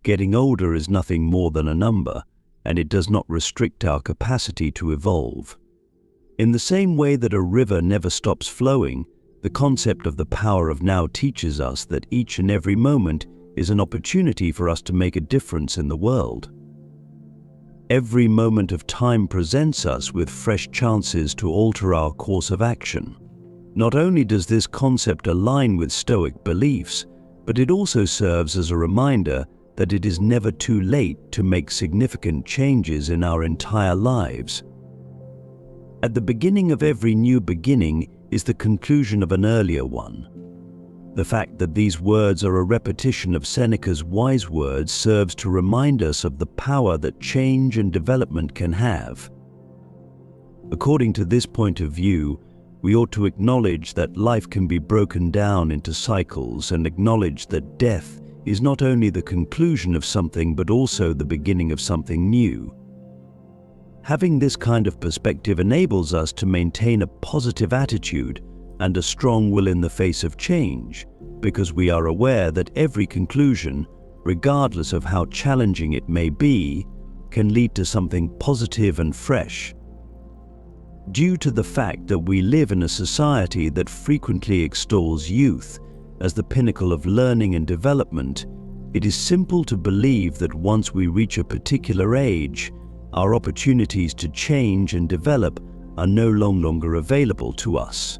Getting older is nothing more than a number, and it does not restrict our capacity to evolve. In the same way that a river never stops flowing, the concept of the power of now teaches us that each and every moment is an opportunity for us to make a difference in the world. Every moment of time presents us with fresh chances to alter our course of action. Not only does this concept align with Stoic beliefs, but it also serves as a reminder that it is never too late to make significant changes in our entire lives. At the beginning of every new beginning is the conclusion of an earlier one. The fact that these words are a repetition of Seneca's wise words serves to remind us of the power that change and development can have. According to this point of view, we ought to acknowledge that life can be broken down into cycles and acknowledge that death is not only the conclusion of something but also the beginning of something new. Having this kind of perspective enables us to maintain a positive attitude and a strong will in the face of change, because we are aware that every conclusion, regardless of how challenging it may be, can lead to something positive and fresh. Due to the fact that we live in a society that frequently extols youth as the pinnacle of learning and development, it is simple to believe that once we reach a particular age, our opportunities to change and develop are no longer available to us.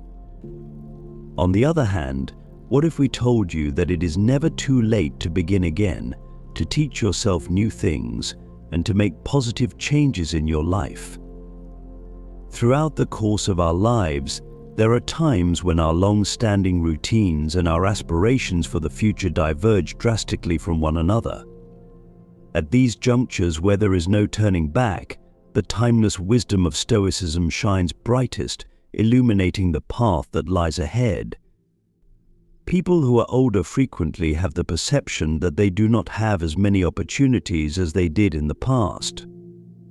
On the other hand, what if we told you that it is never too late to begin again, to teach yourself new things, and to make positive changes in your life? Throughout the course of our lives, there are times when our long-standing routines and our aspirations for the future diverge drastically from one another. At these junctures where there is no turning back, the timeless wisdom of Stoicism shines brightest, illuminating the path that lies ahead. People who are older frequently have the perception that they do not have as many opportunities as they did in the past.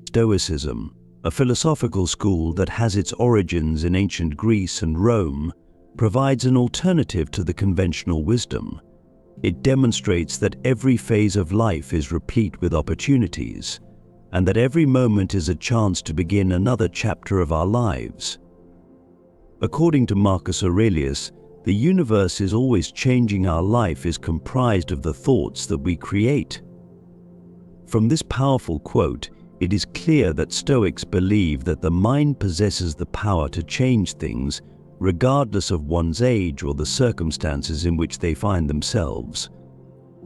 Stoicism, a philosophical school that has its origins in ancient Greece and Rome, provides an alternative to the conventional wisdom. It demonstrates that every phase of life is replete with opportunities, and that every moment is a chance to begin another chapter of our lives. According to Marcus Aurelius, the universe is always changing. Our life is comprised of the thoughts that we create. From this powerful quote, it is clear that Stoics believe that the mind possesses the power to change things, regardless of one's age or the circumstances in which they find themselves.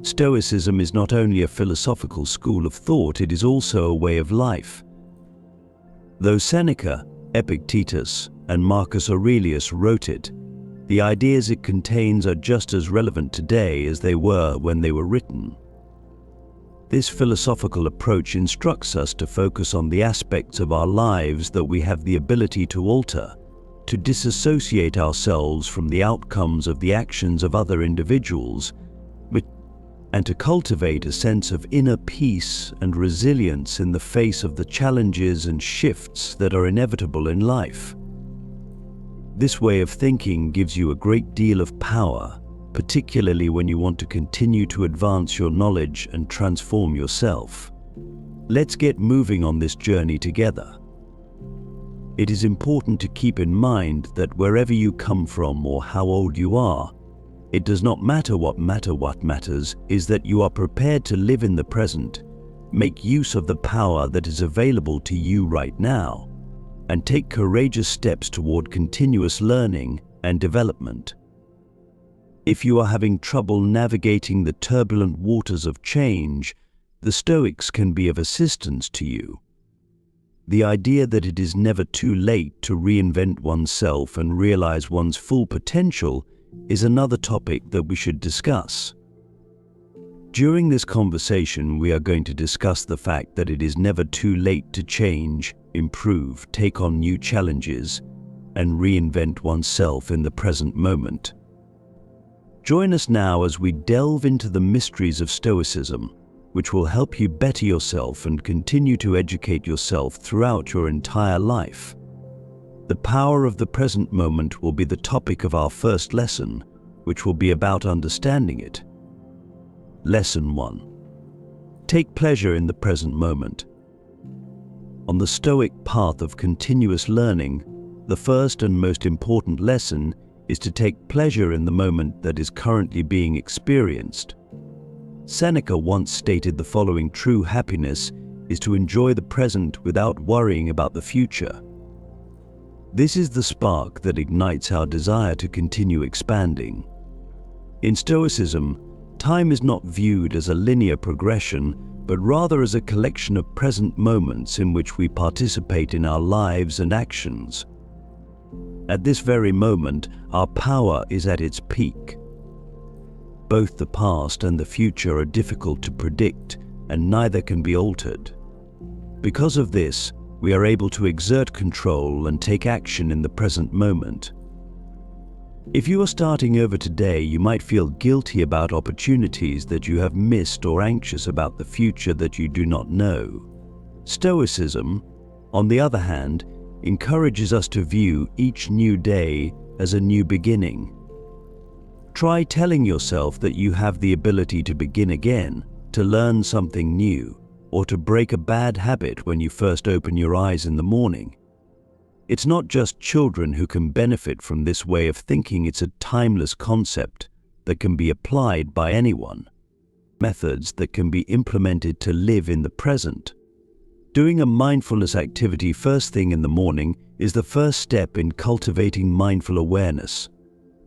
Stoicism is not only a philosophical school of thought, it is also a way of life. Though Seneca, Epictetus, and Marcus Aurelius wrote it, the ideas it contains are just as relevant today as they were when they were written. This philosophical approach instructs us to focus on the aspects of our lives that we have the ability to alter, to disassociate ourselves from the outcomes of the actions of other individuals, and to cultivate a sense of inner peace and resilience in the face of the challenges and shifts that are inevitable in life. This way of thinking gives you a great deal of power, particularly when you want to continue to advance your knowledge and transform yourself. Let's get moving on this journey together. It is important to keep in mind that wherever you come from or how old you are, it does not matter. What matters is that you are prepared to live in the present, make use of the power that is available to you right now, and take courageous steps toward continuous learning and development. If you are having trouble navigating the turbulent waters of change, the Stoics can be of assistance to you. The idea that it is never too late to reinvent oneself and realize one's full potential is another topic that we should discuss. During this conversation, we are going to discuss the fact that it is never too late to change, improve, take on new challenges, and reinvent oneself in the present moment. Join us now as we delve into the mysteries of Stoicism, which will help you better yourself and continue to educate yourself throughout your entire life. The power of the present moment will be the topic of our first lesson, which will be about understanding it. Lesson 1. Take pleasure in the present moment. On the Stoic path of continuous learning, the first and most important lesson is to take pleasure in the moment that is currently being experienced. Seneca once stated the following: true happiness is to enjoy the present without worrying about the future. This is the spark that ignites our desire to continue expanding. In Stoicism, time is not viewed as a linear progression, but rather as a collection of present moments in which we participate in our lives and actions. At this very moment, our power is at its peak. Both the past and the future are difficult to predict, and neither can be altered. Because of this, we are able to exert control and take action in the present moment. If you are starting over today, you might feel guilty about opportunities that you have missed or anxious about the future that you do not know. Stoicism, on the other hand, encourages us to view each new day as a new beginning. Try telling yourself that you have the ability to begin again, to learn something new, or to break a bad habit when you first open your eyes in the morning. It's not just children who can benefit from this way of thinking. It's a timeless concept that can be applied by anyone. Methods that can be implemented to live in the present. Doing a mindfulness activity first thing in the morning is the first step in cultivating mindful awareness.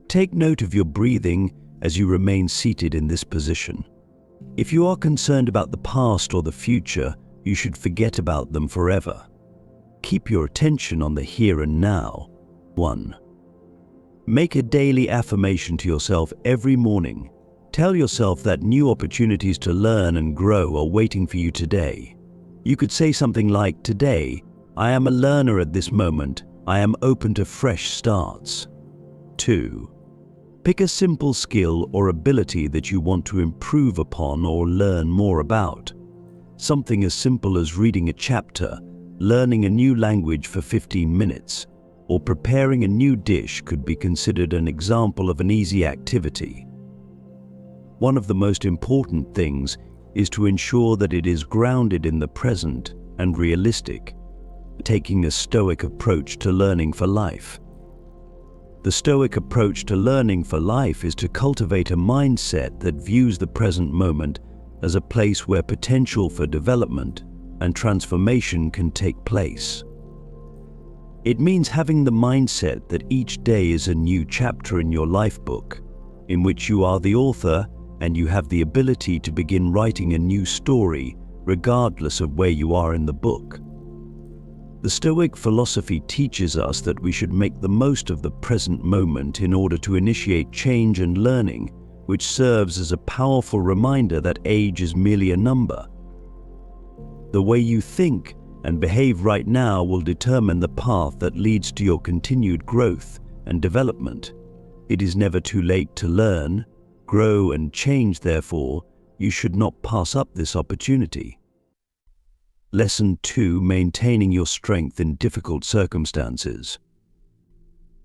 Take note of your breathing as you remain seated in this position. If you are concerned about the past or the future, you should forget about them forever. Keep your attention on the here and now. 1. Make a daily affirmation to yourself every morning. Tell yourself that new opportunities to learn and grow are waiting for you today. You could say something like, "Today, I am a learner at this moment. I am open to fresh starts." 2. Pick a simple skill or ability that you want to improve upon or learn more about. Something as simple as reading a chapter, learning a new language for 15 minutes, or preparing a new dish could be considered an example of an easy activity. One of the most important things is to ensure that it is grounded in the present and realistic, taking a Stoic approach to learning for life. The Stoic approach to learning for life is to cultivate a mindset that views the present moment as a place where potential for development and transformation can take place. It means having the mindset that each day is a new chapter in your life book, in which you are the author and you have the ability to begin writing a new story regardless of where you are in the book. The Stoic philosophy teaches us that we should make the most of the present moment in order to initiate change and learning, which serves as a powerful reminder that age is merely a number. The way you think and behave right now will determine the path that leads to your continued growth and development. It is never too late to learn, grow, and change. Therefore, you should not pass up this opportunity. Lesson 2: Maintaining your strength in difficult circumstances.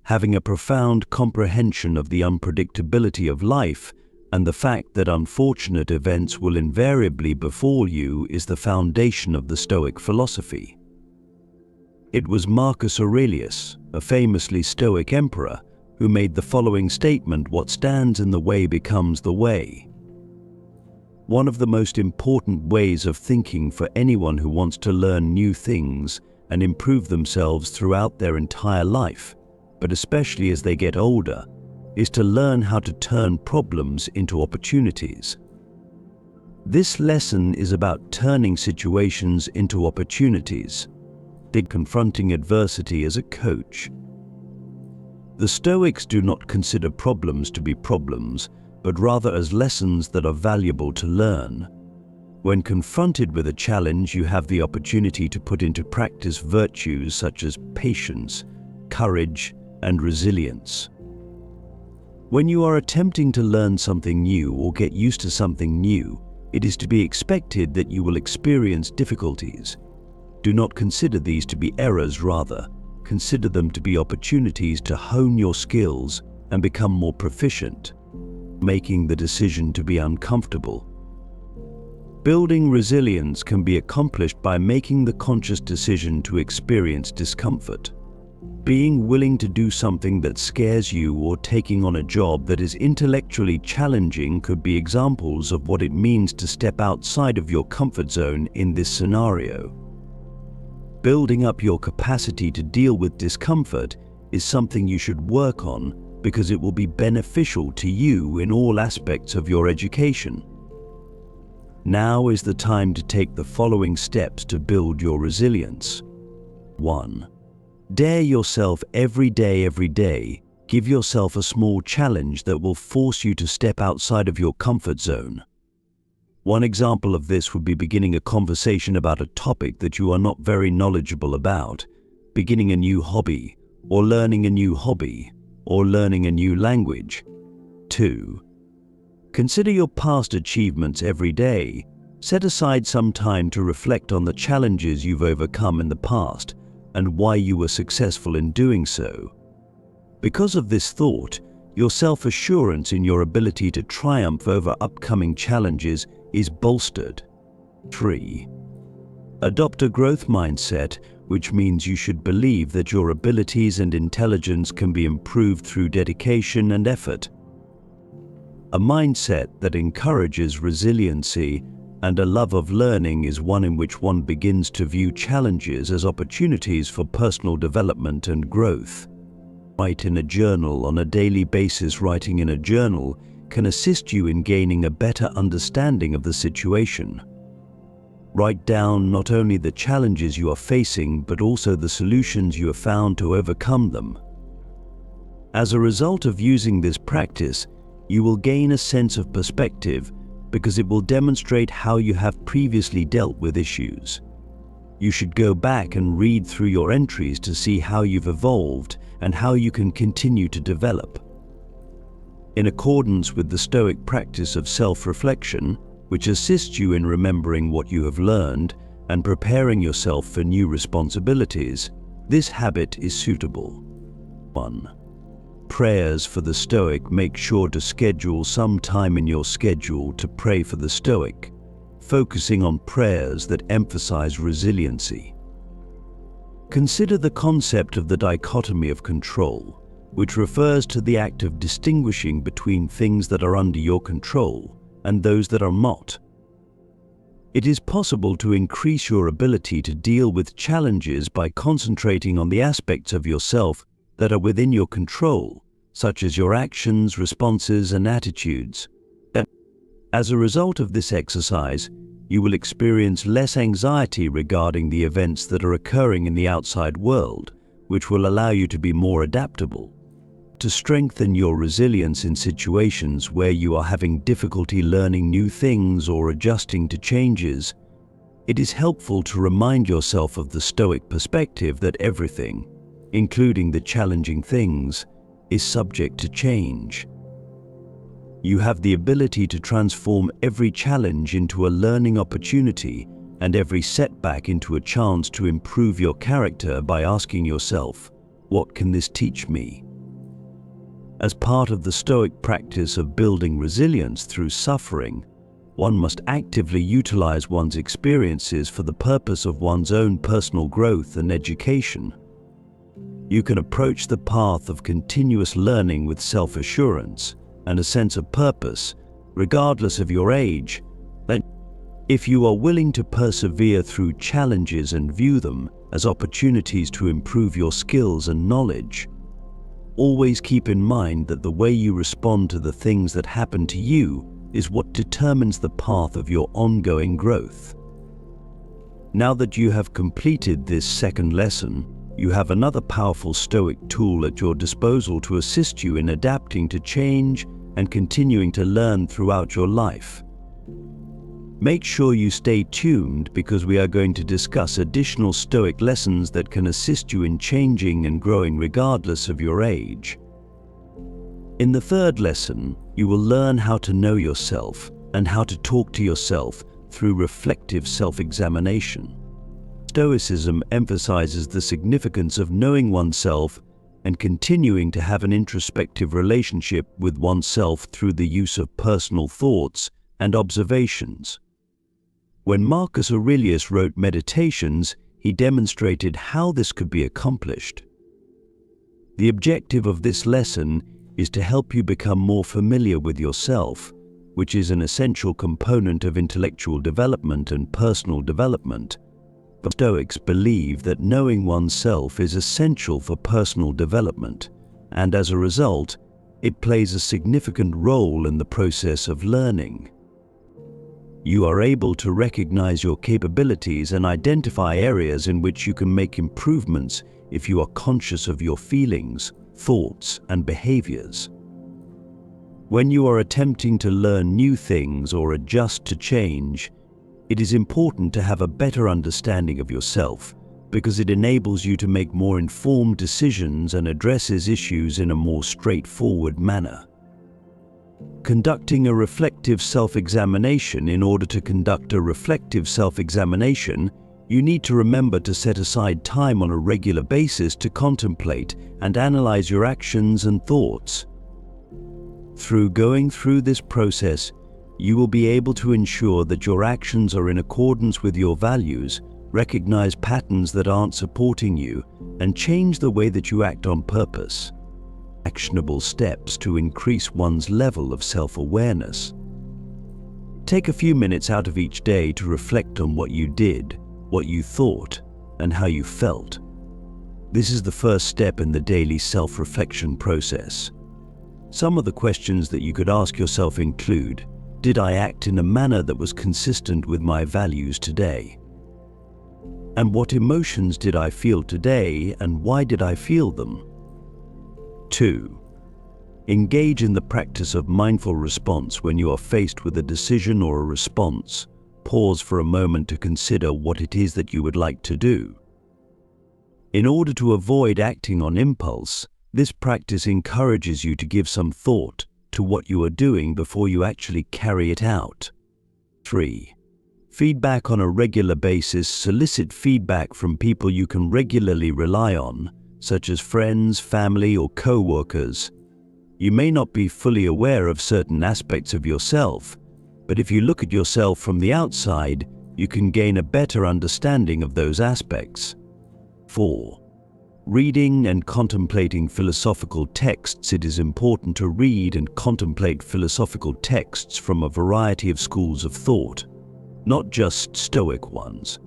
Having a profound comprehension of the unpredictability of life and the fact that unfortunate events will invariably befall you is the foundation of the Stoic philosophy. It was Marcus Aurelius, a famously Stoic emperor, who made the following statement: "What stands in the way becomes the way." One of the most important ways of thinking for anyone who wants to learn new things and improve themselves throughout their entire life, but especially as they get older, is to learn how to turn problems into opportunities. This lesson is about turning situations into opportunities, confronting adversity as a coach. The Stoics do not consider problems to be problems, but rather as lessons that are valuable to learn. When confronted with a challenge, you have the opportunity to put into practice virtues such as patience, courage, and resilience. When you are attempting to learn something new or get used to something new, it is to be expected that you will experience difficulties. Do not consider these to be errors, rather, consider them to be opportunities to hone your skills and become more proficient. Making the decision to be uncomfortable. Building resilience can be accomplished by making the conscious decision to experience discomfort. Being willing to do something that scares you or taking on a job that is intellectually challenging could be examples of what it means to step outside of your comfort zone in this scenario. Building up your capacity to deal with discomfort is something you should work on because it will be beneficial to you in all aspects of your education. Now is the time to take the following steps to build your resilience. 1. Dare yourself every day. Give yourself a small challenge that will force you to step outside of your comfort zone. One example of this would be beginning a conversation about a topic that you are not very knowledgeable about, beginning a new hobby, or learning a new hobby, or learning a new language. 2. Consider your past achievements every day. Set aside some time to reflect on the challenges you've overcome in the past and why you were successful in doing so. Because of this thought, your self-assurance in your ability to triumph over upcoming challenges is bolstered. 3. Adopt a growth mindset, which means you should believe that your abilities and intelligence can be improved through dedication and effort. A mindset that encourages resiliency and a love of learning is one in which one begins to view challenges as opportunities for personal development and growth. Write in a journal on a daily basis. Writing in a journal can assist you in gaining a better understanding of the situation. Write down not only the challenges you are facing, but also the solutions you have found to overcome them. As a result of using this practice, you will gain a sense of perspective because it will demonstrate how you have previously dealt with issues. You should go back and read through your entries to see how you've evolved and how you can continue to develop. In accordance with the Stoic practice of self-reflection, which assists you in remembering what you have learned and preparing yourself for new responsibilities, this habit is suitable. 1. Prayers for the Stoic. Make sure to schedule some time in your schedule to pray for the Stoic, focusing on prayers that emphasize resiliency. Consider the concept of the dichotomy of control, which refers to the act of distinguishing between things that are under your control and those that are not. It is possible to increase your ability to deal with challenges by concentrating on the aspects of yourself that are within your control, such as your actions, responses, and attitudes. As a result of this exercise, you will experience less anxiety regarding the events that are occurring in the outside world, which will allow you to be more adaptable. To strengthen your resilience in situations where you are having difficulty learning new things or adjusting to changes, it is helpful to remind yourself of the Stoic perspective that everything, including the challenging things, is subject to change. You have the ability to transform every challenge into a learning opportunity and every setback into a chance to improve your character by asking yourself, what can this teach me? As part of the Stoic practice of building resilience through suffering, one must actively utilize one's experiences for the purpose of one's own personal growth and education. You can approach the path of continuous learning with self-assurance and a sense of purpose, regardless of your age. If you are willing to persevere through challenges and view them as opportunities to improve your skills and knowledge, always keep in mind that the way you respond to the things that happen to you is what determines the path of your ongoing growth. Now that you have completed this second lesson, you have another powerful Stoic tool at your disposal to assist you in adapting to change and continuing to learn throughout your life. Make sure you stay tuned because we are going to discuss additional Stoic lessons that can assist you in changing and growing regardless of your age. In the third lesson, you will learn how to know yourself and how to talk to yourself through reflective self-examination. Stoicism emphasizes the significance of knowing oneself and continuing to have an introspective relationship with oneself through the use of personal thoughts and observations. When Marcus Aurelius wrote Meditations, he demonstrated how this could be accomplished. The objective of this lesson is to help you become more familiar with yourself, which is an essential component of intellectual development and personal development. But Stoics believe that knowing oneself is essential for personal development, and as a result, it plays a significant role in the process of learning. You are able to recognize your capabilities and identify areas in which you can make improvements if you are conscious of your feelings, thoughts, and behaviors. When you are attempting to learn new things or adjust to change, it is important to have a better understanding of yourself because it enables you to make more informed decisions and addresses issues in a more straightforward manner. Conducting a reflective self-examination. In order to conduct a reflective self-examination, you need to remember to set aside time on a regular basis to contemplate and analyze your actions and thoughts. Through going through this process, you will be able to ensure that your actions are in accordance with your values, recognize patterns that aren't supporting you, and change the way that you act on purpose. Actionable steps to increase one's level of self-awareness. Take a few minutes out of each day to reflect on what you did, what you thought, and how you felt. This is the first step in the daily self-reflection process. Some of the questions that you could ask yourself include: did I act in a manner that was consistent with my values today? And what emotions did I feel today, and why did I feel them? 2. Engage in the practice of mindful response. When you are faced with a decision or a response, pause for a moment to consider what it is that you would like to do. In order to avoid acting on impulse, this practice encourages you to give some thought to what you are doing before you actually carry it out. 3. Feedback on a regular basis. Solicit feedback from people you can regularly rely on, such as friends, family, or co-workers. You may not be fully aware of certain aspects of yourself, but if you look at yourself from the outside, you can gain a better understanding of those aspects. 4. Reading and contemplating philosophical texts. It is important to read and contemplate philosophical texts from a variety of schools of thought, not just Stoic ones.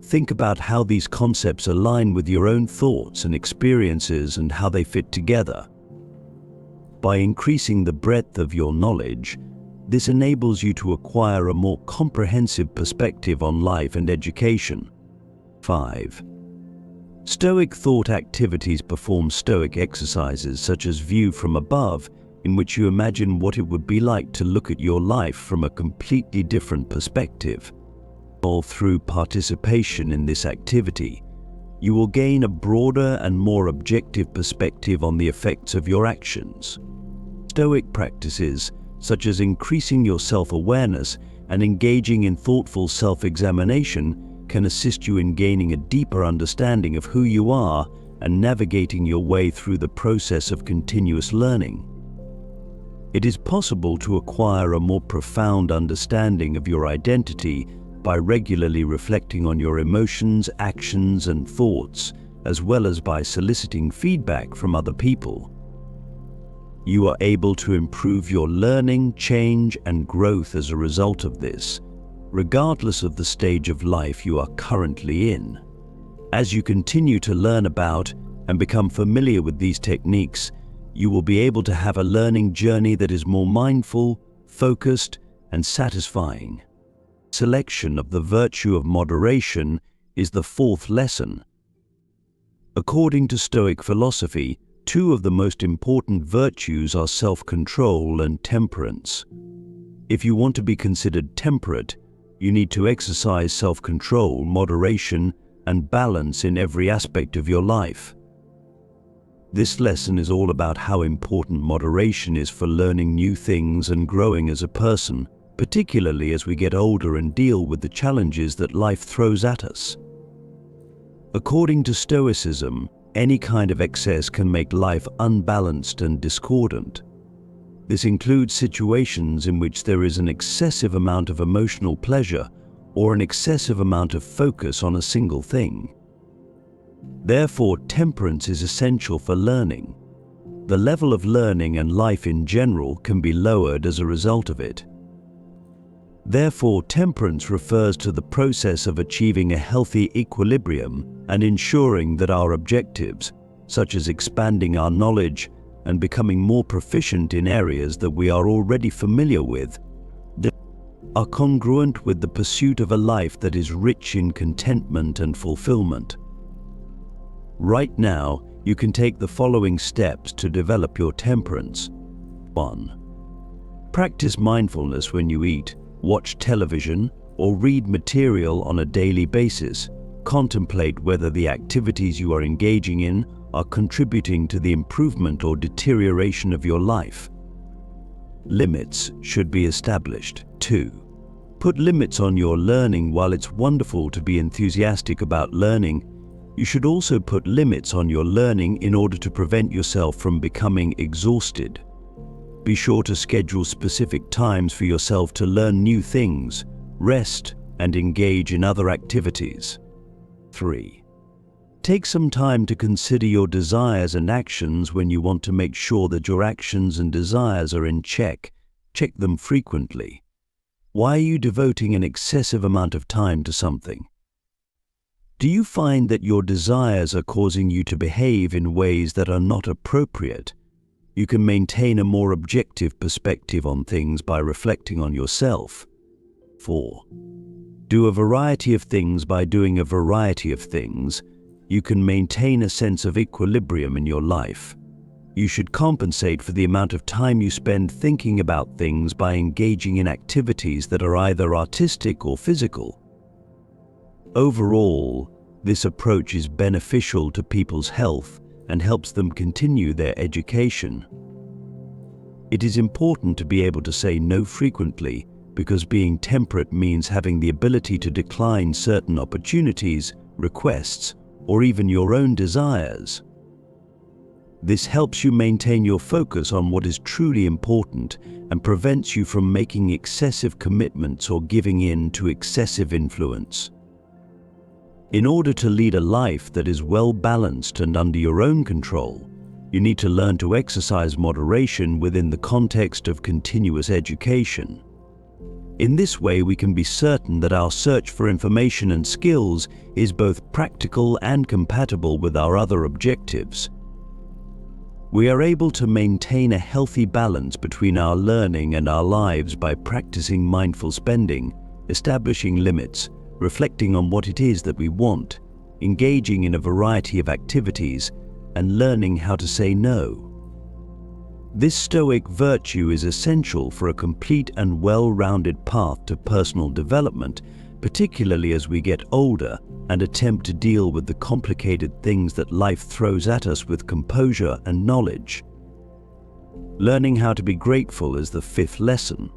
Think about how these concepts align with your own thoughts and experiences and how they fit together. By increasing the breadth of your knowledge, this enables you to acquire a more comprehensive perspective on life and education. 5. Stoic thought activities. Perform Stoic exercises such as view from above, in which you imagine what it would be like to look at your life from a completely different perspective. All through participation in this activity, you will gain a broader and more objective perspective on the effects of your actions. Stoic practices, such as increasing your self-awareness and engaging in thoughtful self-examination, can assist you in gaining a deeper understanding of who you are and navigating your way through the process of continuous learning. It is possible to acquire a more profound understanding of your identity by regularly reflecting on your emotions, actions, and thoughts, as well as by soliciting feedback from other people. You are able to improve your learning, change, and growth as a result of this, regardless of the stage of life you are currently in. As you continue to learn about and become familiar with these techniques, you will be able to have a learning journey that is more mindful, focused, and satisfying. Selection of the virtue of moderation is the fourth lesson. According to Stoic philosophy, two of the most important virtues are self-control and temperance. If you want to be considered temperate, you need to exercise self-control, moderation, and balance in every aspect of your life. This lesson is all about how important moderation is for learning new things and growing as a person, particularly as we get older and deal with the challenges that life throws at us. According to Stoicism, any kind of excess can make life unbalanced and discordant. This includes situations in which there is an excessive amount of emotional pleasure or an excessive amount of focus on a single thing. Therefore, temperance is essential for learning. The level of learning and life in general can be lowered as a result of it. Therefore, temperance refers to the process of achieving a healthy equilibrium and ensuring that our objectives, such as expanding our knowledge and becoming more proficient in areas that we are already familiar with, are congruent with the pursuit of a life that is rich in contentment and fulfillment. Right now, you can take the following steps to develop your temperance. 1. Practice mindfulness when you eat, watch television, or read material on a daily basis. Contemplate whether the activities you are engaging in are contributing to the improvement or deterioration of your life. Limits should be established. 2. Put limits on your learning. While it's wonderful to be enthusiastic about learning, you should also put limits on your learning in order to prevent yourself from becoming exhausted. Be sure to schedule specific times for yourself to learn new things, rest, and engage in other activities. 3. Take some time to consider your desires and actions. When you want to make sure that your actions and desires are in check, check them frequently. Why are you devoting an excessive amount of time to something? Do you find that your desires are causing you to behave in ways that are not appropriate? You can maintain a more objective perspective on things by reflecting on yourself. 4. Do a variety of things. By doing a variety of things, you can maintain a sense of equilibrium in your life. You should compensate for the amount of time you spend thinking about things by engaging in activities that are either artistic or physical. Overall, this approach is beneficial to people's health and helps them continue their education. It is important to be able to say no frequently, because being temperate means having the ability to decline certain opportunities, requests, or even your own desires. This helps you maintain your focus on what is truly important and prevents you from making excessive commitments or giving in to excessive influence. In order to lead a life that is well balanced and under your own control, you need to learn to exercise moderation within the context of continuous education. In this way, we can be certain that our search for information and skills is both practical and compatible with our other objectives. We are able to maintain a healthy balance between our learning and our lives by practicing mindful spending, establishing limits, reflecting on what it is that we want, engaging in a variety of activities, and learning how to say no. This Stoic virtue is essential for a complete and well-rounded path to personal development, particularly as we get older and attempt to deal with the complicated things that life throws at us with composure and knowledge. Learning how to be grateful is the 5th lesson.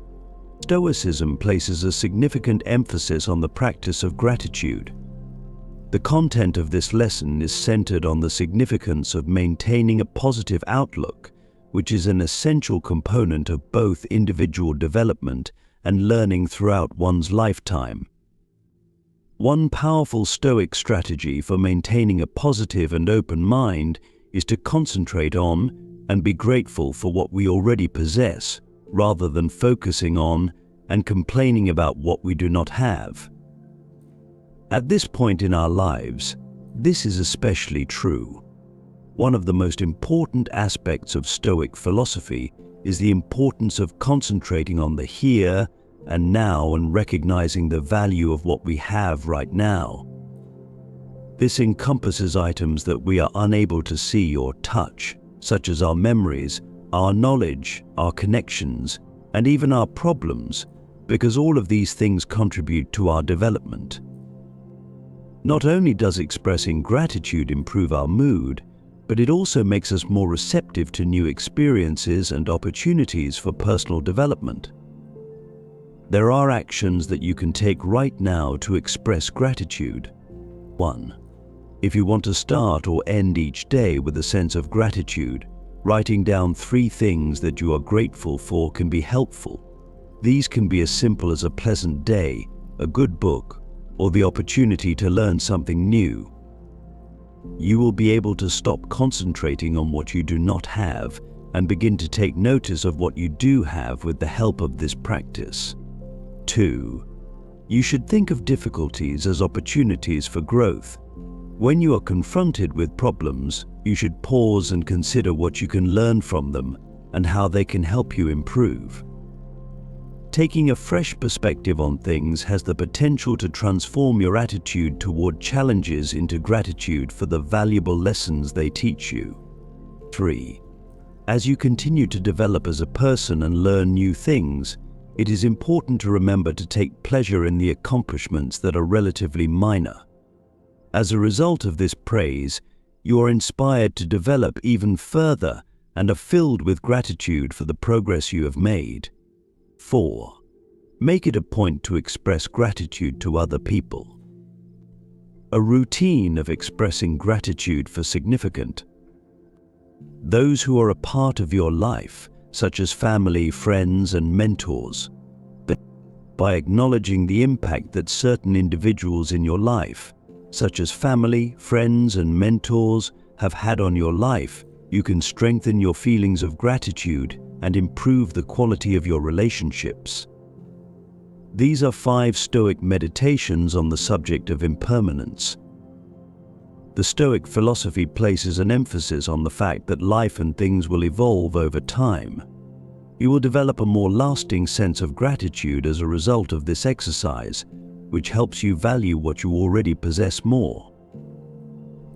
Stoicism places a significant emphasis on the practice of gratitude. The content of this lesson is centered on the significance of maintaining a positive outlook, which is an essential component of both individual development and learning throughout one's lifetime. One powerful Stoic strategy for maintaining a positive and open mind is to concentrate on and be grateful for what we already possess, rather than focusing on and complaining about what we do not have. At this point in our lives, this is especially true. One of the most important aspects of Stoic philosophy is the importance of concentrating on the here and now and recognizing the value of what we have right now. This encompasses items that we are unable to see or touch, such as our memories, our knowledge, our connections, and even our problems, because all of these things contribute to our development. Not only does expressing gratitude improve our mood, but it also makes us more receptive to new experiences and opportunities for personal development. There are actions that you can take right now to express gratitude. 1. If you want to start or end each day with a sense of gratitude, writing down 3 things that you are grateful for can be helpful. These can be as simple as a pleasant day, a good book, or the opportunity to learn something new. You will be able to stop concentrating on what you do not have and begin to take notice of what you do have with the help of this practice. 2. You should think of difficulties as opportunities for growth. When you are confronted with problems, you should pause and consider what you can learn from them and how they can help you improve. Taking a fresh perspective on things has the potential to transform your attitude toward challenges into gratitude for the valuable lessons they teach you. 3. As you continue to develop as a person and learn new things, it is important to remember to take pleasure in the accomplishments that are relatively minor. As a result of this praise, you are inspired to develop even further and are filled with gratitude for the progress you have made. 4. Make it a point to express gratitude to other people. A routine of expressing gratitude for significant those who are a part of your life, such as family, friends, and mentors. By acknowledging the impact that certain individuals in your life, such as family, friends, and mentors, have had on your life, you can strengthen your feelings of gratitude and improve the quality of your relationships. These are 5 Stoic meditations on the subject of impermanence. The Stoic philosophy places an emphasis on the fact that life and things will evolve over time. You will develop a more lasting sense of gratitude as a result of this exercise, which helps you value what you already possess more.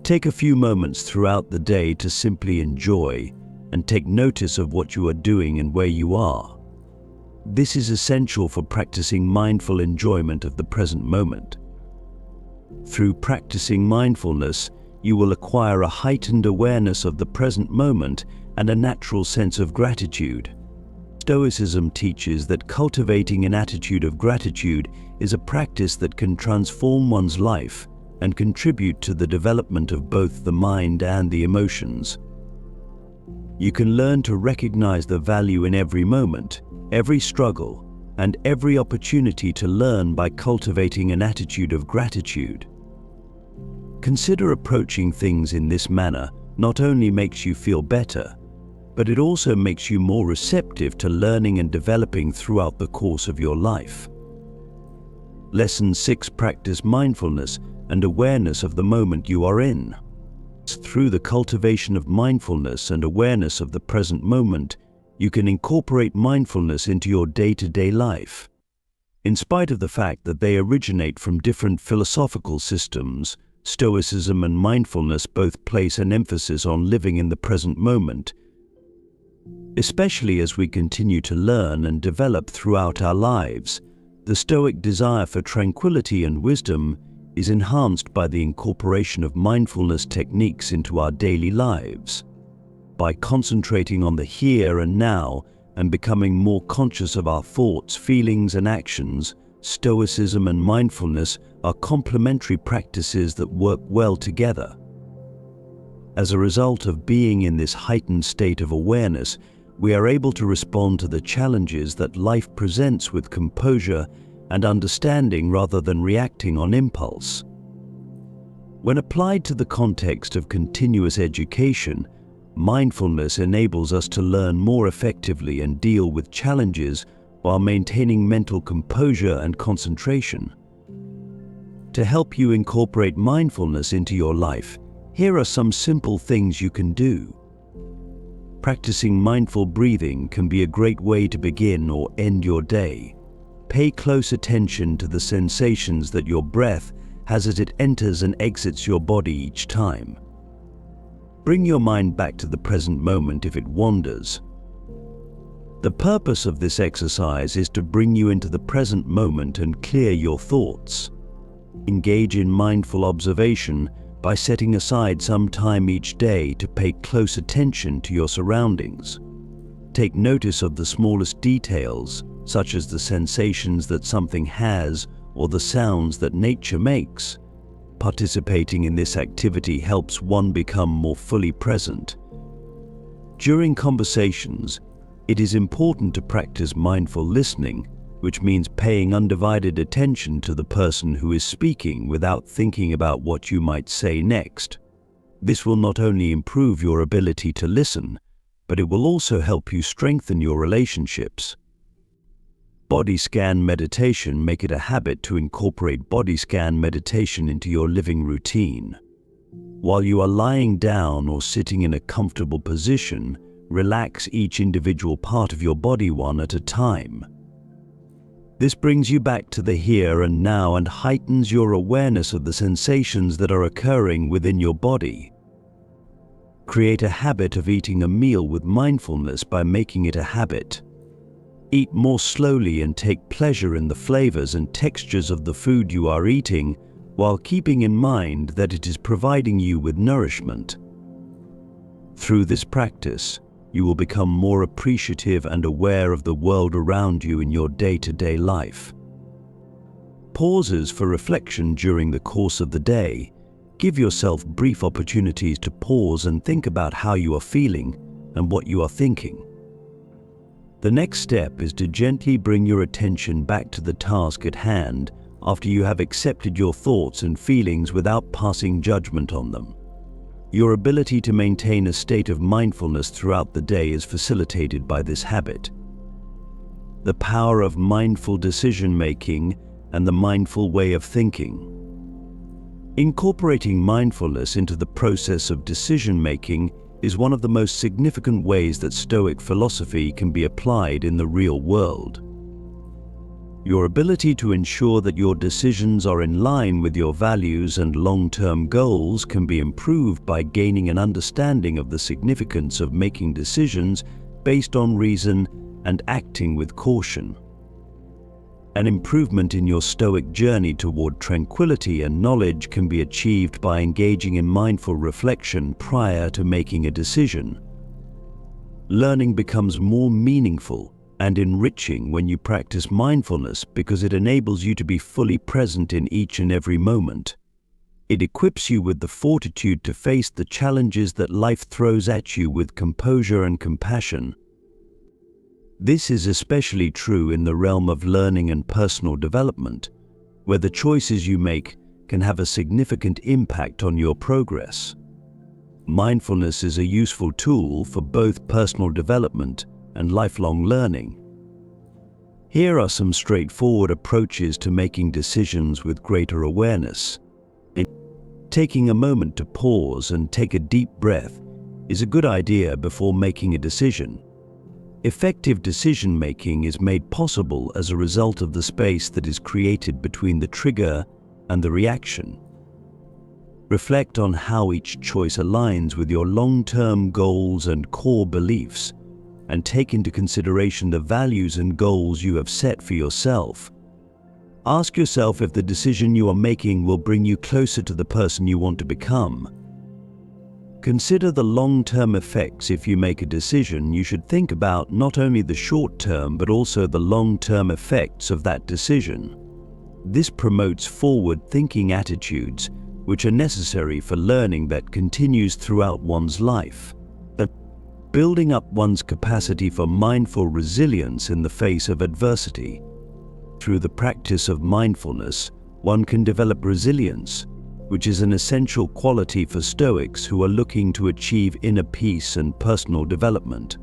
Take a few moments throughout the day to simply enjoy and take notice of what you are doing and where you are. This is essential for practicing mindful enjoyment of the present moment. Through practicing mindfulness, you will acquire a heightened awareness of the present moment and a natural sense of gratitude. Stoicism teaches that cultivating an attitude of gratitude is a practice that can transform one's life and contribute to the development of both the mind and the emotions. You can learn to recognize the value in every moment, every struggle, and every opportunity to learn by cultivating an attitude of gratitude. Consider approaching things in this manner not only makes you feel better, but it also makes you more receptive to learning and developing throughout the course of your life. Lesson 6. Practice mindfulness and awareness of the moment you are in. Through the cultivation of mindfulness and awareness of the present moment, you can incorporate mindfulness into your day-to-day life. In spite of the fact that they originate from different philosophical systems, Stoicism and mindfulness both place an emphasis on living in the present moment, especially as we continue to learn and develop throughout our lives. The Stoic desire for tranquility and wisdom is enhanced by the incorporation of mindfulness techniques into our daily lives. By concentrating on the here and now and becoming more conscious of our thoughts, feelings, and actions, Stoicism and mindfulness are complementary practices that work well together. As a result of being in this heightened state of awareness, we are able to respond to the challenges that life presents with composure and understanding rather than reacting on impulse. When applied to the context of continuous education, mindfulness enables us to learn more effectively and deal with challenges while maintaining mental composure and concentration. To help you incorporate mindfulness into your life, here are some simple things you can do. Practicing mindful breathing can be a great way to begin or end your day. Pay close attention to the sensations that your breath has as it enters and exits your body each time. Bring your mind back to the present moment if it wanders. The purpose of this exercise is to bring you into the present moment and clear your thoughts. Engage in mindful observation by setting aside some time each day to pay close attention to your surroundings. Take notice of the smallest details, such as the sensations that something has or the sounds that nature makes. Participating in this activity helps one become more fully present. During conversations, it is important to practice mindful listening which means paying undivided attention to the person who is speaking without thinking about what you might say next. This will not only improve your ability to listen, but it will also help you strengthen your relationships. Body scan meditation. Make it a habit to incorporate body scan meditation into your living routine. While you are lying down or sitting in a comfortable position, relax each individual part of your body one at a time. This brings you back to the here and now and heightens your awareness of the sensations that are occurring within your body. Create a habit of eating a meal with mindfulness by making it a habit. Eat more slowly and take pleasure in the flavors and textures of the food you are eating, while keeping in mind that it is providing you with nourishment. Through this practice, you will become more appreciative and aware of the world around you in your day-to-day life. Pauses for reflection during the course of the day. Give yourself brief opportunities to pause and think about how you are feeling and what you are thinking. The next step is to gently bring your attention back to the task at hand after you have accepted your thoughts and feelings without passing judgment on them. Your ability to maintain a state of mindfulness throughout the day is facilitated by this habit. The power of mindful decision-making and the mindful way of thinking. Incorporating mindfulness into the process of decision-making is one of the most significant ways that Stoic philosophy can be applied in the real world. Your ability to ensure that your decisions are in line with your values and long-term goals can be improved by gaining an understanding of the significance of making decisions based on reason and acting with caution. An improvement in your Stoic journey toward tranquility and knowledge can be achieved by engaging in mindful reflection prior to making a decision. Learning becomes more meaningful and enriching when you practice mindfulness because it enables you to be fully present in each and every moment. It equips you with the fortitude to face the challenges that life throws at you with composure and compassion. This is especially true in the realm of learning and personal development, where the choices you make can have a significant impact on your progress. Mindfulness is a useful tool for both personal development and lifelong learning. Here are some straightforward approaches to making decisions with greater awareness. Taking a moment to pause and take a deep breath is a good idea before making a decision. Effective decision-making is made possible as a result of the space that is created between the trigger and the reaction. Reflect on how each choice aligns with your long-term goals and core beliefs, and take into consideration the values and goals you have set for yourself. Ask yourself if the decision you are making will bring you closer to the person you want to become. Consider the long-term effects. If you make a decision, you should think about not only the short-term but also the long-term effects of that decision. This promotes forward-thinking attitudes, which are necessary for learning that continues throughout one's life. Building up one's capacity for mindful resilience in the face of adversity. Through the practice of mindfulness, one can develop resilience, which is an essential quality for Stoics who are looking to achieve inner peace and personal development.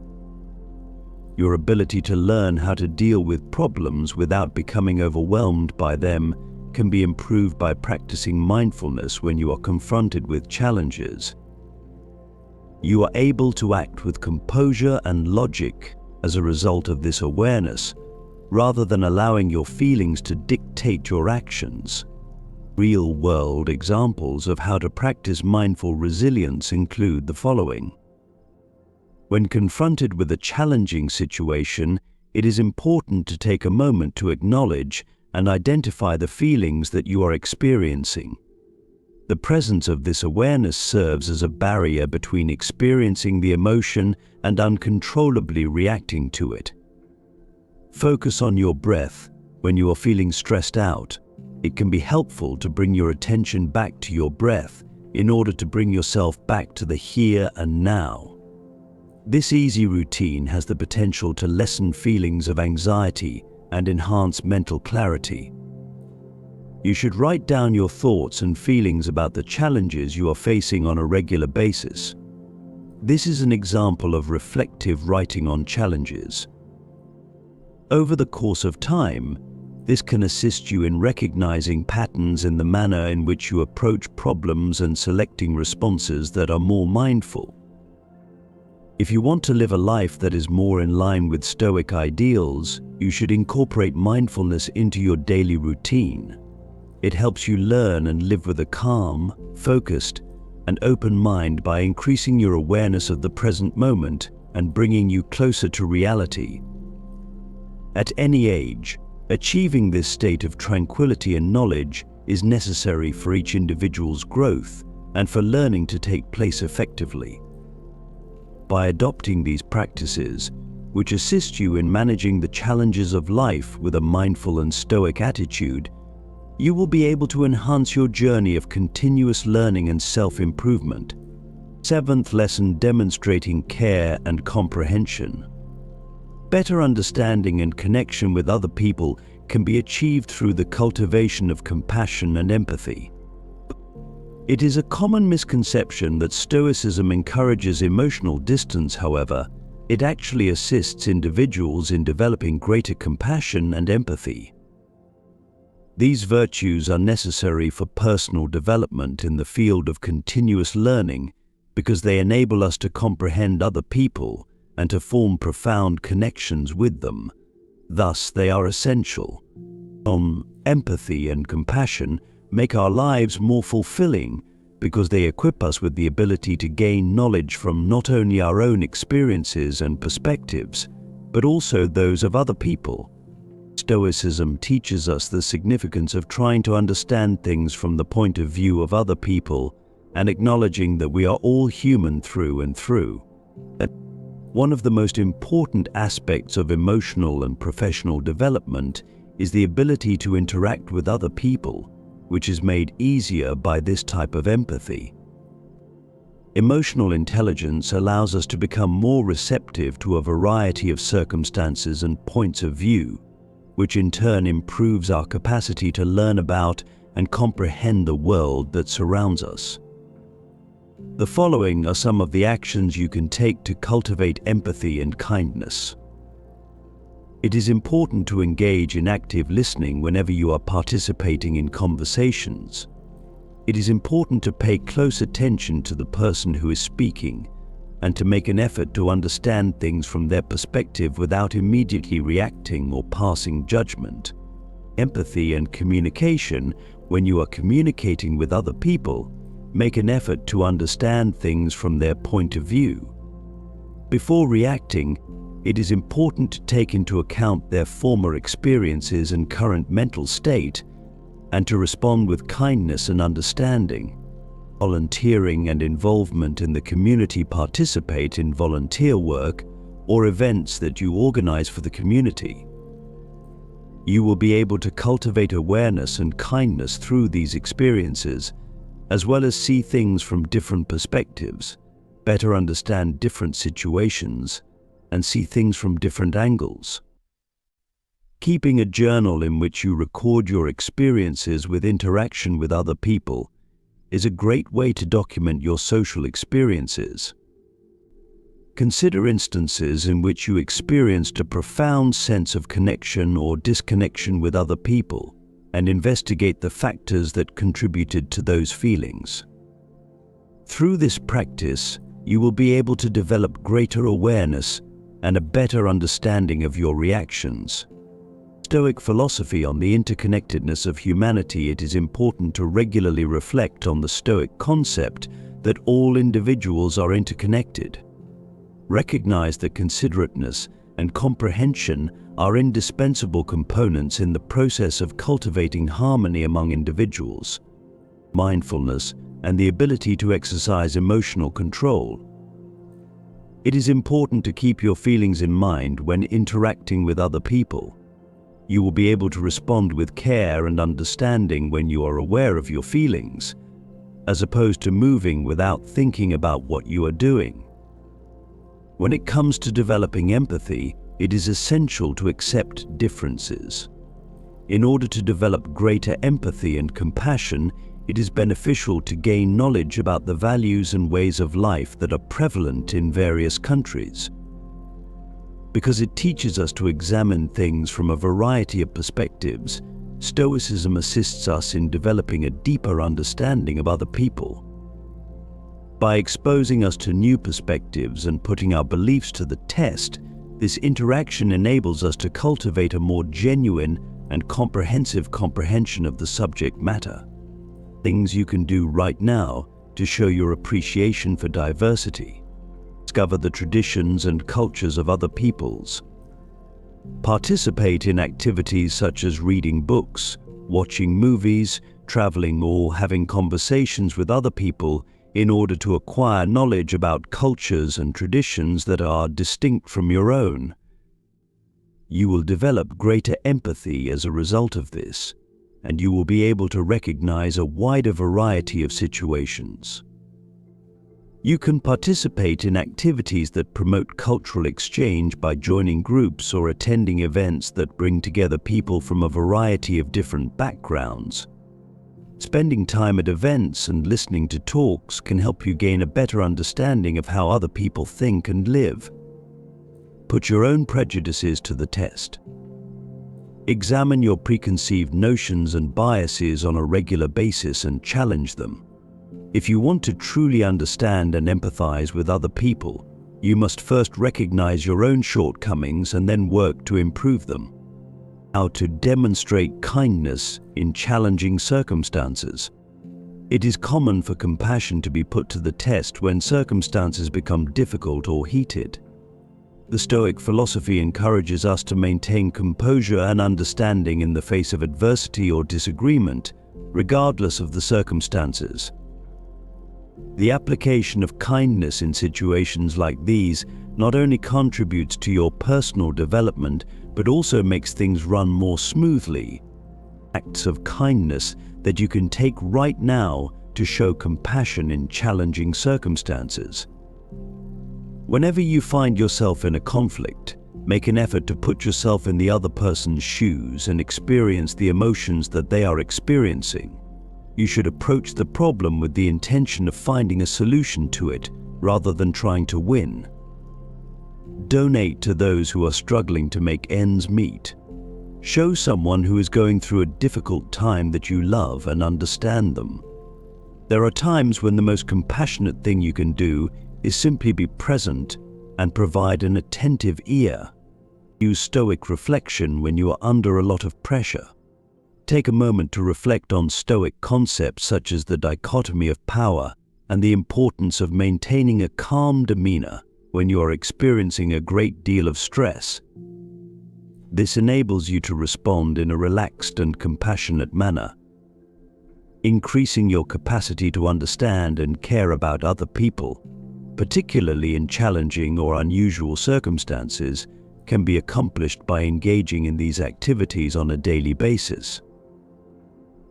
Your ability to learn how to deal with problems without becoming overwhelmed by them can be improved by practicing mindfulness when you are confronted with challenges. You are able to act with composure and logic as a result of this awareness, rather than allowing your feelings to dictate your actions. Real-world examples of how to practice mindful resilience include the following. When confronted with a challenging situation, it is important to take a moment to acknowledge and identify the feelings that you are experiencing. The presence of this awareness serves as a barrier between experiencing the emotion and uncontrollably reacting to it. Focus on your breath when you are feeling stressed out. It can be helpful to bring your attention back to your breath in order to bring yourself back to the here and now. This easy routine has the potential to lessen feelings of anxiety and enhance mental clarity. You should write down your thoughts and feelings about the challenges you are facing on a regular basis. This is an example of reflective writing on challenges. Over the course of time, this can assist you in recognizing patterns in the manner in which you approach problems and selecting responses that are more mindful. If you want to live a life that is more in line with Stoic ideals, you should incorporate mindfulness into your daily routine. It helps you learn and live with a calm, focused, and open mind by increasing your awareness of the present moment and bringing you closer to reality. At any age, achieving this state of tranquility and knowledge is necessary for each individual's growth and for learning to take place effectively. By adopting these practices, which assist you in managing the challenges of life with a mindful and stoic attitude, you will be able to enhance your journey of continuous learning and self-improvement. Seventh lesson, demonstrating care and comprehension. Better understanding and connection with other people can be achieved through the cultivation of compassion and empathy. It is a common misconception that Stoicism encourages emotional distance. However, it actually assists individuals in developing greater compassion and empathy. These virtues are necessary for personal development in the field of continuous learning because they enable us to comprehend other people and to form profound connections with them. Thus, they are essential. Empathy and compassion make our lives more fulfilling because they equip us with the ability to gain knowledge from not only our own experiences and perspectives, but also those of other people. Stoicism teaches us the significance of trying to understand things from the point of view of other people and acknowledging that we are all human through and through. One of the most important aspects of emotional and professional development is the ability to interact with other people, which is made easier by this type of empathy. Emotional intelligence allows us to become more receptive to a variety of circumstances and points of view, which in turn improves our capacity to learn about and comprehend the world that surrounds us. The following are some of the actions you can take to cultivate empathy and kindness. It is important to engage in active listening whenever you are participating in conversations. It is important to pay close attention to the person who is speaking and to make an effort to understand things from their perspective without immediately reacting or passing judgment. Empathy and communication. When you are communicating with other people, make an effort to understand things from their point of view. Before reacting, it is important to take into account their former experiences and current mental state, and to respond with kindness and understanding. Volunteering and involvement in the community. Participate in volunteer work or events that you organize for the community. You will be able to cultivate awareness and kindness through these experiences, as well as see things from different perspectives, better understand different situations, and see things from different angles. Keeping a journal in which you record your experiences with interaction with other people is a great way to document your social experiences. Consider instances in which you experienced a profound sense of connection or disconnection with other people, and investigate the factors that contributed to those feelings. Through this practice, you will be able to develop greater awareness and a better understanding of your reactions. Stoic philosophy on the interconnectedness of humanity. It is important to regularly reflect on the Stoic concept that all individuals are interconnected. Recognize that considerateness and comprehension are indispensable components in the process of cultivating harmony among individuals. Mindfulness and the ability to exercise emotional control. It is important to keep your feelings in mind when interacting with other people. You will be able to respond with care and understanding when you are aware of your feelings, as opposed to moving without thinking about what you are doing. When it comes to developing empathy, it is essential to accept differences. In order to develop greater empathy and compassion, it is beneficial to gain knowledge about the values and ways of life that are prevalent in various countries. Because it teaches us to examine things from a variety of perspectives, Stoicism assists us in developing a deeper understanding of other people. By exposing us to new perspectives and putting our beliefs to the test, this interaction enables us to cultivate a more genuine and comprehensive comprehension of the subject matter. Things you can do right now to show your appreciation for diversity. Discover the traditions and cultures of other peoples. Participate in activities such as reading books, watching movies, traveling, or having conversations with other people in order to acquire knowledge about cultures and traditions that are distinct from your own. You will develop greater empathy as a result of this, and you will be able to recognize a wider variety of situations. You can participate in activities that promote cultural exchange by joining groups or attending events that bring together people from a variety of different backgrounds. Spending time at events and listening to talks can help you gain a better understanding of how other people think and live. Put your own prejudices to the test. Examine your preconceived notions and biases on a regular basis and challenge them. If you want to truly understand and empathize with other people, you must first recognize your own shortcomings and then work to improve them. How to demonstrate kindness in challenging circumstances. It is common for compassion to be put to the test when circumstances become difficult or heated. The Stoic philosophy encourages us to maintain composure and understanding in the face of adversity or disagreement, regardless of the circumstances. The application of kindness in situations like these not only contributes to your personal development, but also makes things run more smoothly. Acts of kindness that you can take right now to show compassion in challenging circumstances. Whenever you find yourself in a conflict, make an effort to put yourself in the other person's shoes and experience the emotions that they are experiencing. You should approach the problem with the intention of finding a solution to it rather than trying to win. Donate to those who are struggling to make ends meet. Show someone who is going through a difficult time that you love and understand them. There are times when the most compassionate thing you can do is simply be present and provide an attentive ear. Use Stoic reflection when you are under a lot of pressure. Take a moment to reflect on Stoic concepts such as the dichotomy of power and the importance of maintaining a calm demeanor when you are experiencing a great deal of stress. This enables you to respond in a relaxed and compassionate manner. Increasing your capacity to understand and care about other people, particularly in challenging or unusual circumstances, can be accomplished by engaging in these activities on a daily basis.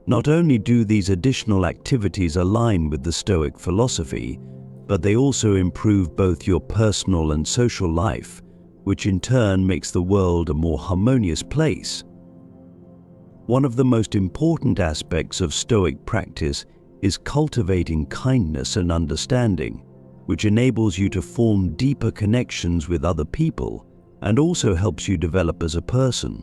Not only do these additional activities align with the Stoic philosophy, but they also improve both your personal and social life, which in turn makes the world a more harmonious place. One of the most important aspects of Stoic practice is cultivating kindness and understanding, which enables you to form deeper connections with other people and also helps you develop as a person.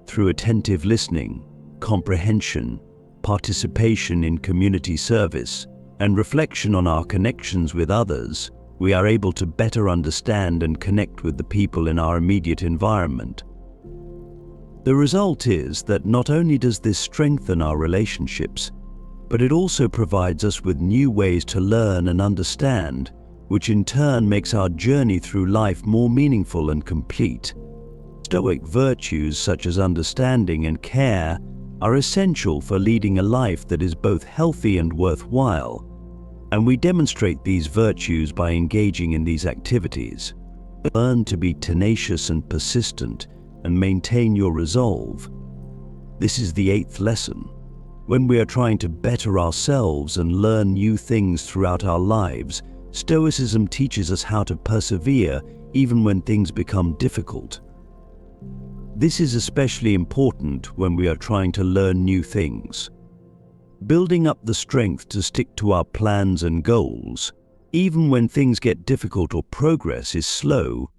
Through attentive listening, comprehension, participation in community service, and reflection on our connections with others, we are able to better understand and connect with the people in our immediate environment. The result is that not only does this strengthen our relationships, but it also provides us with new ways to learn and understand, which in turn makes our journey through life more meaningful and complete. Stoic virtues such as understanding and care are essential for leading a life that is both healthy and worthwhile, and we demonstrate these virtues by engaging in these activities. Learn to be tenacious and persistent and maintain your resolve. This is the 8th lesson. When we are trying to better ourselves and learn new things throughout our lives, Stoicism teaches us how to persevere even when things become difficult. This is especially important when we are trying to learn new things. Building up the strength to stick to our plans and goals, even when things get difficult or progress is slow,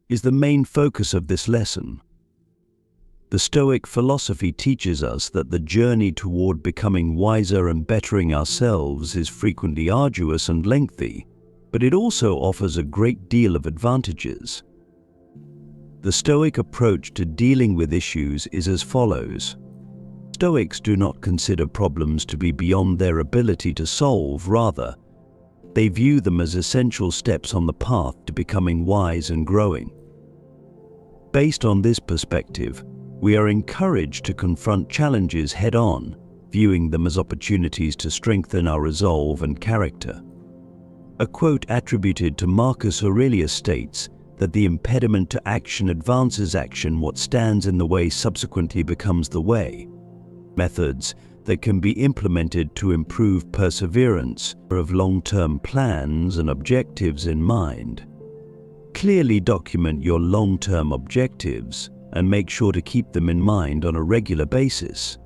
is the main focus of this lesson. The Stoic philosophy teaches us that the journey toward becoming wiser and bettering ourselves is frequently arduous and lengthy, but it also offers a great deal of advantages. The Stoic approach to dealing with issues is as follows. Stoics do not consider problems to be beyond their ability to solve, rather, they view them as essential steps on the path to becoming wise and growing. Based on this perspective, we are encouraged to confront challenges head-on, viewing them as opportunities to strengthen our resolve and character. A quote attributed to Marcus Aurelius states that the impediment to action advances action, what stands in the way subsequently becomes the way. Methods that can be implemented to improve perseverance of long-term plans and objectives in mind. Clearly document your long-term objectives and make sure to keep them in mind on a regular basis.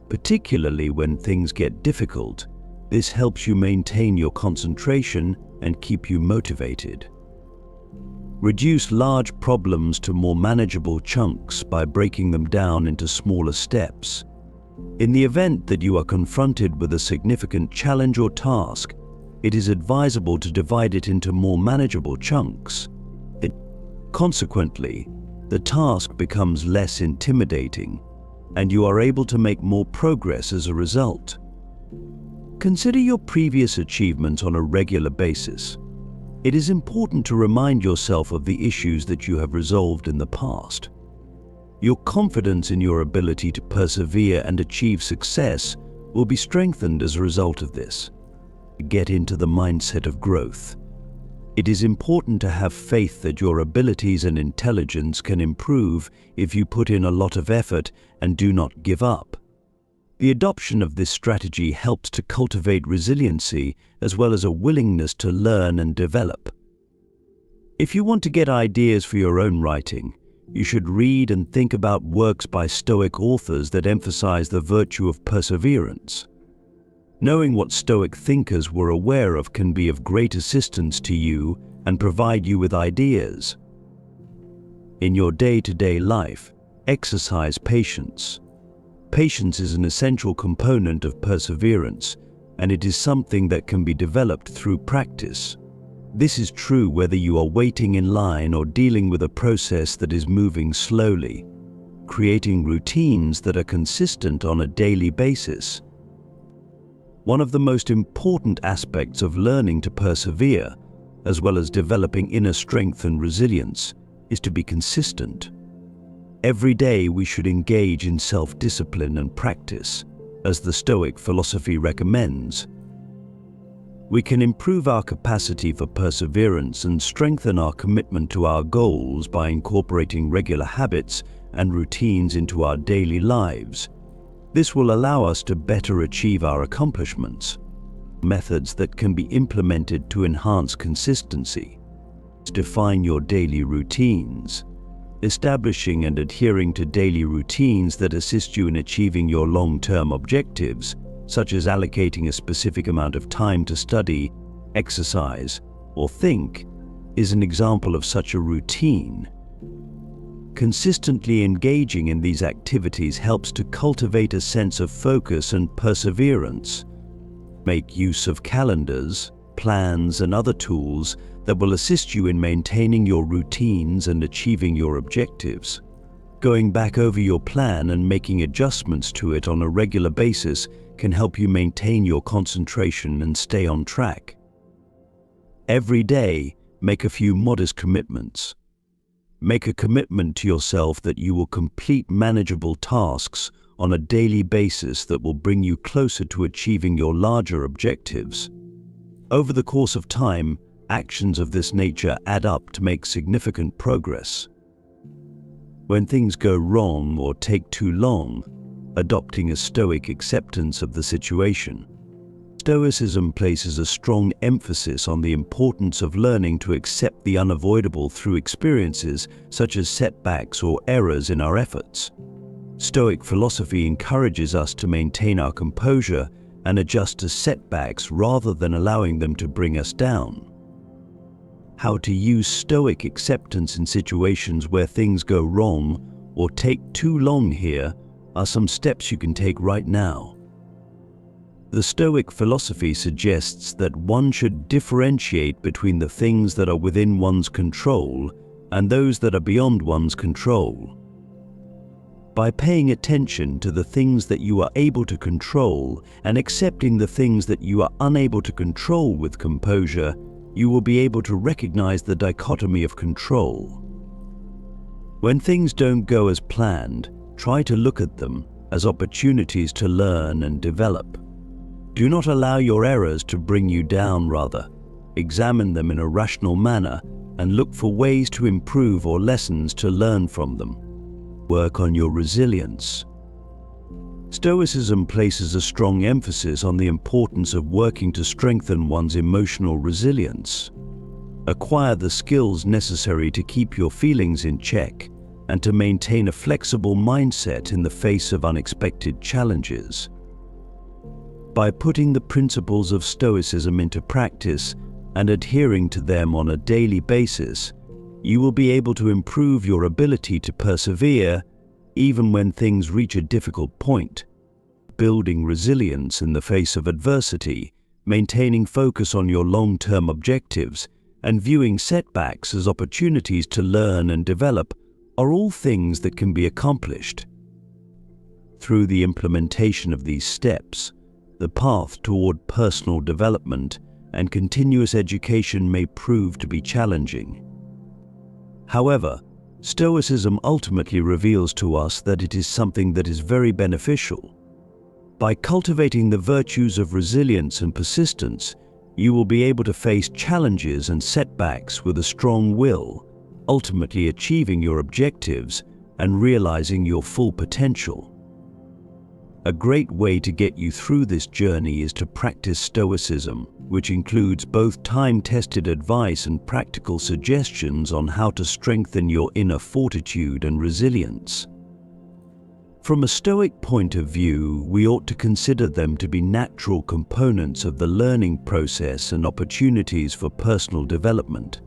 Particularly when things get difficult, this helps you maintain your concentration and keep you motivated. Reduce large problems to more manageable chunks by breaking them down into smaller steps. In the event that you are confronted with a significant challenge or task, it is advisable to divide it into more manageable chunks. Consequently, the task becomes less intimidating, and you are able to make more progress as a result. Consider your previous achievements on a regular basis. It is important to remind yourself of the issues that you have resolved in the past. Your confidence in your ability to persevere and achieve success will be strengthened as a result of this. Get into the mindset of growth. It is important to have faith that your abilities and intelligence can improve if you put in a lot of effort and do not give up. The adoption of this strategy helps to cultivate resiliency as well as a willingness to learn and develop. If you want to get ideas for your own writing, you should read and think about works by Stoic authors that emphasize the virtue of perseverance. Knowing what Stoic thinkers were aware of can be of great assistance to you and provide you with ideas. In your day-to-day life, exercise patience. Patience is an essential component of perseverance, and it is something that can be developed through practice. This is true whether you are waiting in line or dealing with a process that is moving slowly. Creating routines that are consistent on a daily basis. One of the most important aspects of learning to persevere, as well as developing inner strength and resilience, is to be consistent. Every day we should engage in self-discipline and practice, as the Stoic philosophy recommends. We can improve our capacity for perseverance and strengthen our commitment to our goals by incorporating regular habits and routines into our daily lives. This will allow us to better achieve our accomplishments. Methods that can be implemented to enhance consistency. Define your daily routines. Establishing and adhering to daily routines that assist you in achieving your long-term objectives, such as allocating a specific amount of time to study, exercise, or think, is an example of such a routine. Consistently engaging in these activities helps to cultivate a sense of focus and perseverance. Make use of calendars, plans, and other tools that will assist you in maintaining your routines and achieving your objectives. Going back over your plan and making adjustments to it on a regular basis can help you maintain your concentration and stay on track. Every day, make a few modest commitments. Make a commitment to yourself that you will complete manageable tasks on a daily basis that will bring you closer to achieving your larger objectives. Over the course of time, actions of this nature add up to make significant progress. When things go wrong or take too long, adopting a Stoic acceptance of the situation. Stoicism places a strong emphasis on the importance of learning to accept the unavoidable through experiences such as setbacks or errors in our efforts. Stoic philosophy encourages us to maintain our composure and adjust to setbacks rather than allowing them to bring us down. How to use Stoic acceptance in situations where things go wrong or take too long here are some steps you can take right now. The Stoic philosophy suggests that one should differentiate between the things that are within one's control and those that are beyond one's control. By paying attention to the things that you are able to control and accepting the things that you are unable to control with composure, you will be able to recognize the dichotomy of control. When things don't go as planned, try to look at them as opportunities to learn and develop. Do not allow your errors to bring you down, rather. Examine them in a rational manner and look for ways to improve or lessons to learn from them. Work on your resilience. Stoicism places a strong emphasis on the importance of working to strengthen one's emotional resilience. Acquire the skills necessary to keep your feelings in check and to maintain a flexible mindset in the face of unexpected challenges. By putting the principles of Stoicism into practice and adhering to them on a daily basis, you will be able to improve your ability to persevere even when things reach a difficult point. Building resilience in the face of adversity, maintaining focus on your long-term objectives, and viewing setbacks as opportunities to learn and develop are all things that can be accomplished. Through the implementation of these steps, the path toward personal development and continuous education may prove to be challenging. However, Stoicism ultimately reveals to us that it is something that is very beneficial. By cultivating the virtues of resilience and persistence, you will be able to face challenges and setbacks with a strong will, ultimately achieving your objectives and realizing your full potential. A great way to get you through this journey is to practice Stoicism, which includes both time-tested advice and practical suggestions on how to strengthen your inner fortitude and resilience. From a Stoic point of view, we ought to consider them to be natural components of the learning process and opportunities for personal development.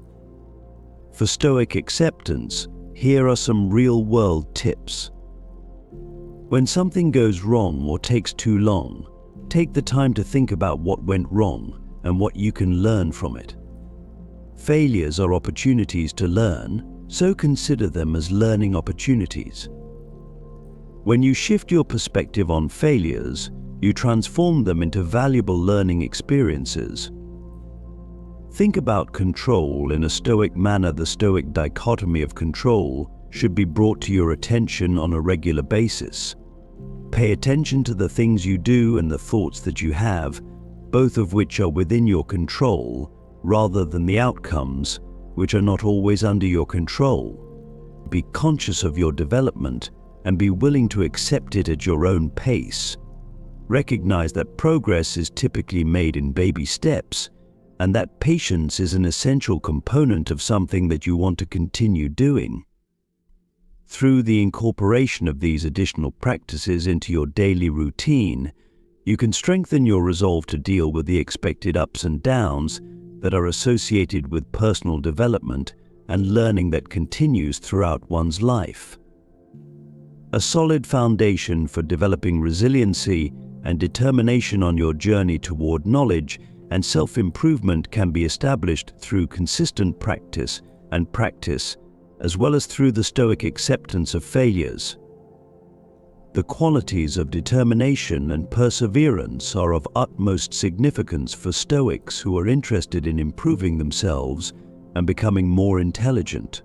For Stoic acceptance, here are some real-world tips. When something goes wrong or takes too long, take the time to think about what went wrong and what you can learn from it. Failures are opportunities to learn, so consider them as learning opportunities. When you shift your perspective on failures, you transform them into valuable learning experiences. Think about control in a Stoic manner. The Stoic dichotomy of control should be brought to your attention on a regular basis. Pay attention to the things you do and the thoughts that you have, both of which are within your control, rather than the outcomes, which are not always under your control. Be conscious of your development and be willing to accept it at your own pace. Recognize that progress is typically made in baby steps, and that patience is an essential component of something that you want to continue doing. Through the incorporation of these additional practices into your daily routine, you can strengthen your resolve to deal with the expected ups and downs that are associated with personal development and learning that continues throughout one's life. A solid foundation for developing resiliency and determination on your journey toward knowledge and self-improvement can be established through consistent practice, as well as through the Stoic acceptance of failures. The qualities of determination and perseverance are of utmost significance for Stoics who are interested in improving themselves and becoming more intelligent.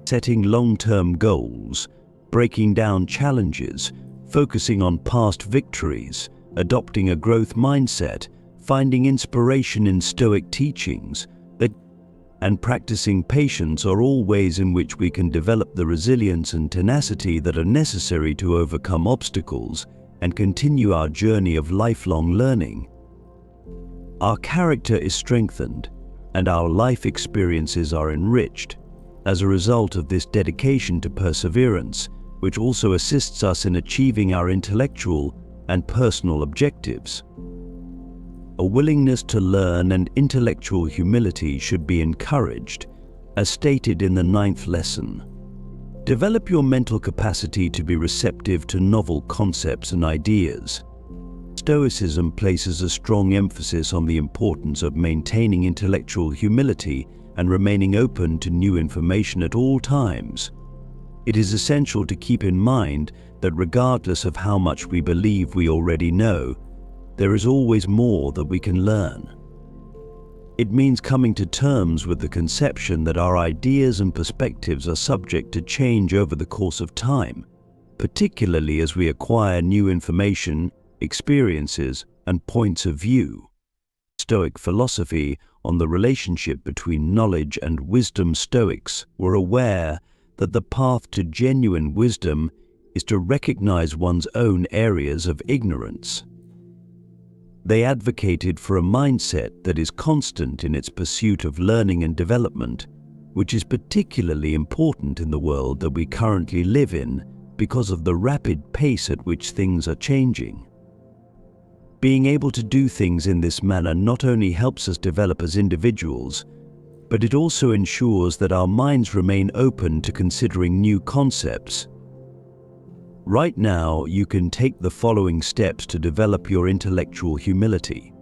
Setting long-term goals, breaking down challenges, focusing on past victories, adopting a growth mindset, finding inspiration in Stoic teachings, and practicing patience are all ways in which we can develop the resilience and tenacity that are necessary to overcome obstacles and continue our journey of lifelong learning. Our character is strengthened, and our life experiences are enriched as a result of this dedication to perseverance, which also assists us in achieving our intellectual and personal objectives. A willingness to learn and intellectual humility should be encouraged, as stated in the 9th lesson. Develop your mental capacity to be receptive to novel concepts and ideas. Stoicism places a strong emphasis on the importance of maintaining intellectual humility and remaining open to new information at all times. It is essential to keep in mind that regardless of how much we believe we already know, there is always more that we can learn. It means coming to terms with the conception that our ideas and perspectives are subject to change over the course of time, particularly as we acquire new information, experiences, and points of view. Stoic philosophy on the relationship between knowledge and wisdom. Stoics were aware that the path to genuine wisdom is to recognize one's own areas of ignorance. They advocated for a mindset that is constant in its pursuit of learning and development, which is particularly important in the world that we currently live in because of the rapid pace at which things are changing. Being able to do things in this manner not only helps us develop as individuals, but it also ensures that our minds remain open to considering new concepts. Right now, you can take the following steps to develop your intellectual humility.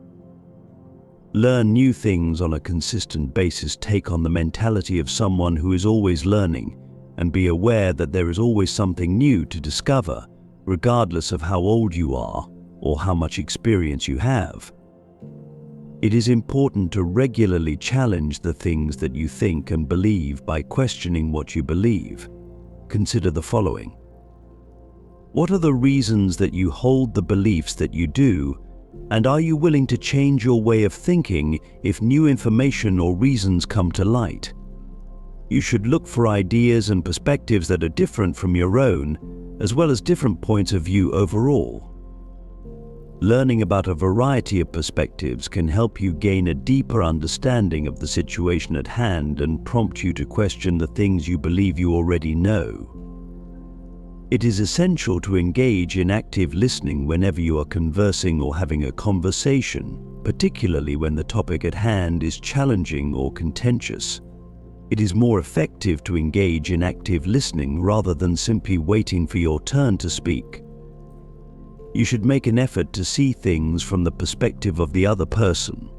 Learn new things on a consistent basis. Take on the mentality of someone who is always learning, and be aware that there is always something new to discover, regardless of how old you are or how much experience you have. It is important to regularly challenge the things that you think and believe by questioning what you believe. Consider the following. What are the reasons that you hold the beliefs that you do, and are you willing to change your way of thinking if new information or reasons come to light? You should look for ideas and perspectives that are different from your own, as well as different points of view overall. Learning about a variety of perspectives can help you gain a deeper understanding of the situation at hand and prompt you to question the things you believe you already know. It is essential to engage in active listening whenever you are conversing or having a conversation, particularly when the topic at hand is challenging or contentious. It is more effective to engage in active listening rather than simply waiting for your turn to speak. You should make an effort to see things from the perspective of the other person.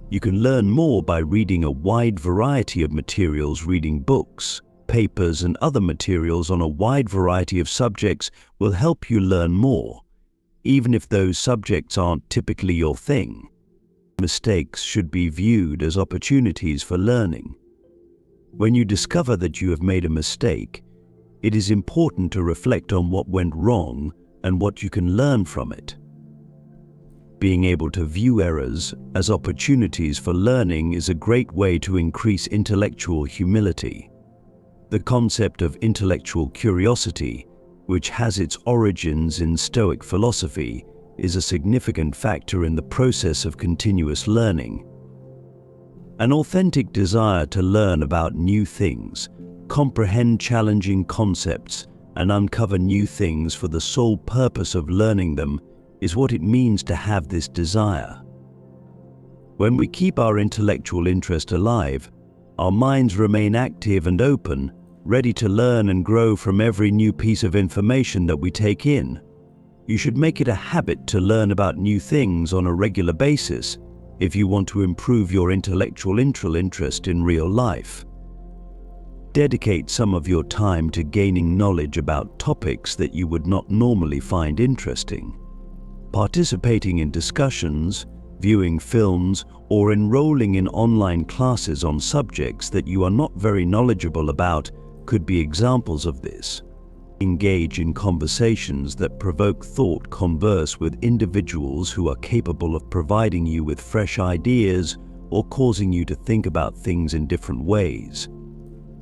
You can learn more by reading a wide variety of materials. Reading books, papers, and other materials on a wide variety of subjects will help you learn more, even if those subjects aren't typically your thing. Mistakes should be viewed as opportunities for learning. When you discover that you have made a mistake, it is important to reflect on what went wrong and what you can learn from it. Being able to view errors as opportunities for learning is a great way to increase intellectual humility. The concept of intellectual curiosity, which has its origins in Stoic philosophy, is a significant factor in the process of continuous learning. An authentic desire to learn about new things, comprehend challenging concepts, and uncover new things for the sole purpose of learning them is what it means to have this desire. When we keep our intellectual interest alive, our minds remain active and open, ready to learn and grow from every new piece of information that we take in. You should make it a habit to learn about new things on a regular basis if you want to improve your intellectual interest in real life. Dedicate some of your time to gaining knowledge about topics that you would not normally find interesting. Participating in discussions, viewing films, or enrolling in online classes on subjects that you are not very knowledgeable about could be examples of this. Engage in conversations that provoke thought. Converse with individuals who are capable of providing you with fresh ideas or causing you to think about things in different ways.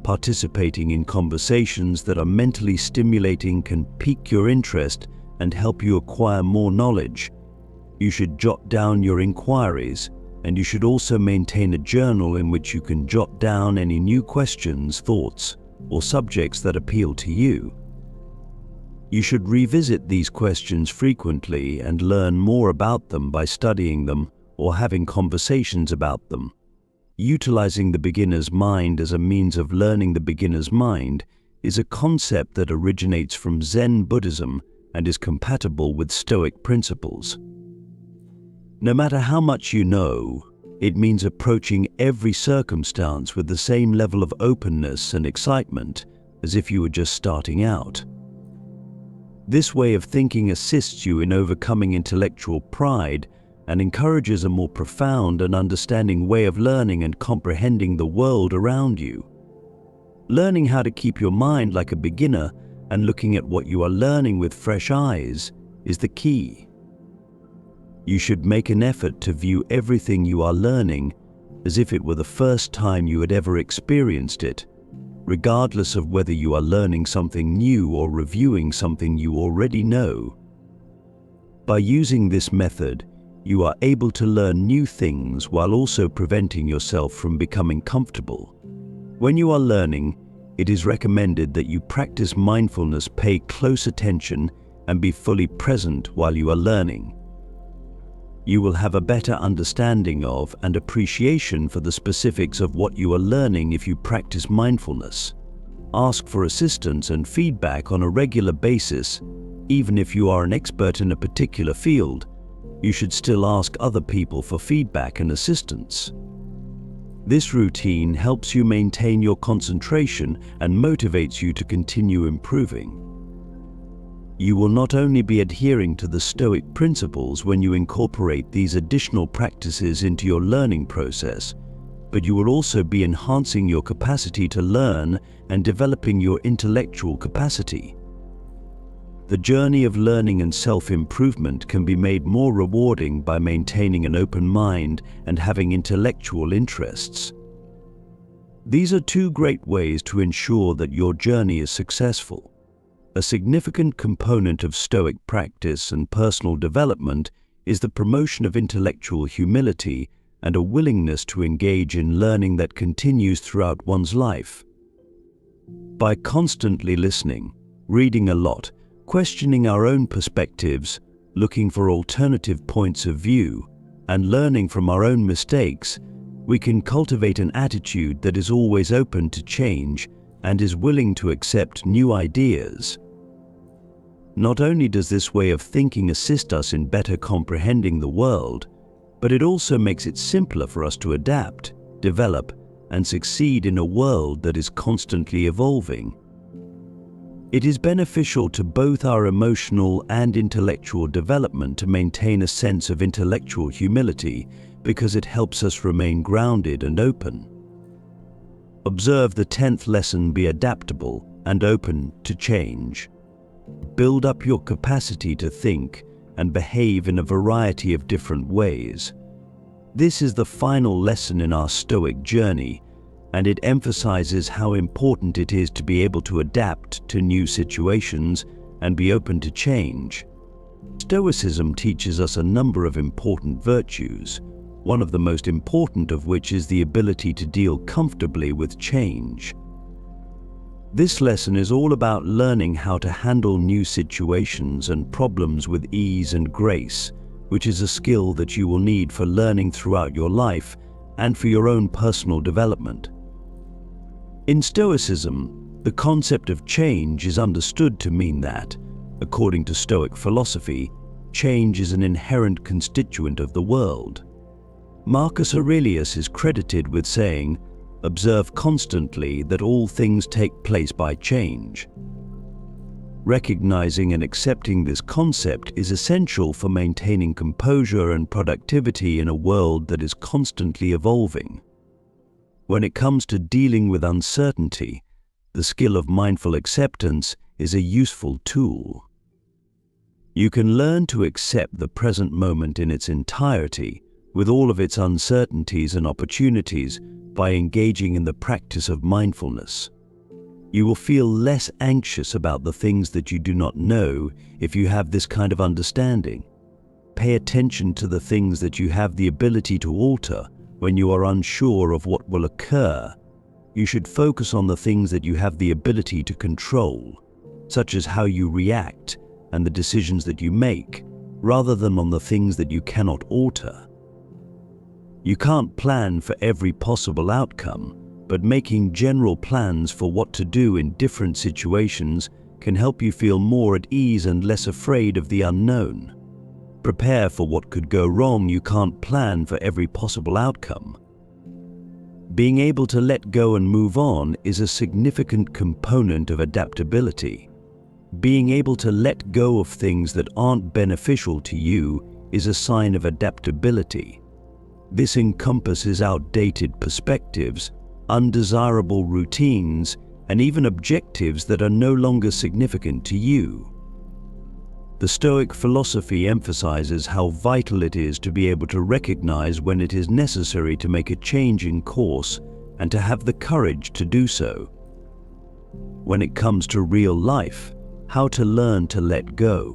Participating in conversations that are mentally stimulating can pique your interest and help you acquire more knowledge. You should jot down your inquiries, and you should also maintain a journal in which you can jot down any new questions, thoughts, or subjects that appeal to you. You should revisit these questions frequently and learn more about them by studying them or having conversations about them. Utilizing the beginner's mind as a means of learning the beginner's mind is a concept that originates from Zen Buddhism and is compatible with Stoic principles. No matter how much you know, it means approaching every circumstance with the same level of openness and excitement as if you were just starting out. This way of thinking assists you in overcoming intellectual pride and encourages a more profound and understanding way of learning and comprehending the world around you. Learning how to keep your mind like a beginner and looking at what you are learning with fresh eyes is the key. You should make an effort to view everything you are learning as if it were the first time you had ever experienced it, regardless of whether you are learning something new or reviewing something you already know. By using this method, you are able to learn new things while also preventing yourself from becoming comfortable. When you are learning, it is recommended that you practice mindfulness, pay close attention, and be fully present while you are learning. You will have a better understanding of and appreciation for the specifics of what you are learning if you practice mindfulness. Ask for assistance and feedback on a regular basis. Even if you are an expert in a particular field, you should still ask other people for feedback and assistance. This routine helps you maintain your concentration and motivates you to continue improving. You will not only be adhering to the Stoic principles when you incorporate these additional practices into your learning process, but you will also be enhancing your capacity to learn and developing your intellectual capacity. The journey of learning and self-improvement can be made more rewarding by maintaining an open mind and having intellectual interests. These are two great ways to ensure that your journey is successful. A significant component of Stoic practice and personal development is the promotion of intellectual humility and a willingness to engage in learning that continues throughout one's life. By constantly listening, reading a lot, questioning our own perspectives, looking for alternative points of view, and learning from our own mistakes, we can cultivate an attitude that is always open to change and is willing to accept new ideas. Not only does this way of thinking assist us in better comprehending the world, but it also makes it simpler for us to adapt, develop, and succeed in a world that is constantly evolving. It is beneficial to both our emotional and intellectual development to maintain a sense of intellectual humility because it helps us remain grounded and open. Observe the 10th lesson: be adaptable and open to change. Build up your capacity to think and behave in a variety of different ways. This is the final lesson in our Stoic journey, and it emphasizes how important it is to be able to adapt to new situations and be open to change. Stoicism teaches us a number of important virtues, one of the most important of which is the ability to deal comfortably with change. This lesson is all about learning how to handle new situations and problems with ease and grace, which is a skill that you will need for learning throughout your life and for your own personal development. In Stoicism, the concept of change is understood to mean that, according to Stoic philosophy, change is an inherent constituent of the world. Marcus Aurelius is credited with saying, "Observe constantly that all things take place by change." Recognizing and accepting this concept is essential for maintaining composure and productivity in a world that is constantly evolving. When it comes to dealing with uncertainty, the skill of mindful acceptance is a useful tool. You can learn to accept the present moment in its entirety, with all of its uncertainties and opportunities, by engaging in the practice of mindfulness. You will feel less anxious about the things that you do not know if you have this kind of understanding. pay attention to the things that you have the ability to alter when you are unsure of what will occur. You should focus on the things that you have the ability to control, such as how you react and the decisions that you make, rather than on the things that you cannot alter. You can't plan for every possible outcome, but making general plans for what to do in different situations can help you feel more at ease and less afraid of the unknown. Prepare for what could go wrong. You can't plan for every possible outcome. Being able to let go and move on is a significant component of adaptability. Being able to let go of things that aren't beneficial to you is a sign of adaptability. This encompasses outdated perspectives, undesirable routines, and even objectives that are no longer significant to you. The Stoic philosophy emphasizes how vital it is to be able to recognize when it is necessary to make a change in course and to have the courage to do so. When it comes to real life, how to learn to let go.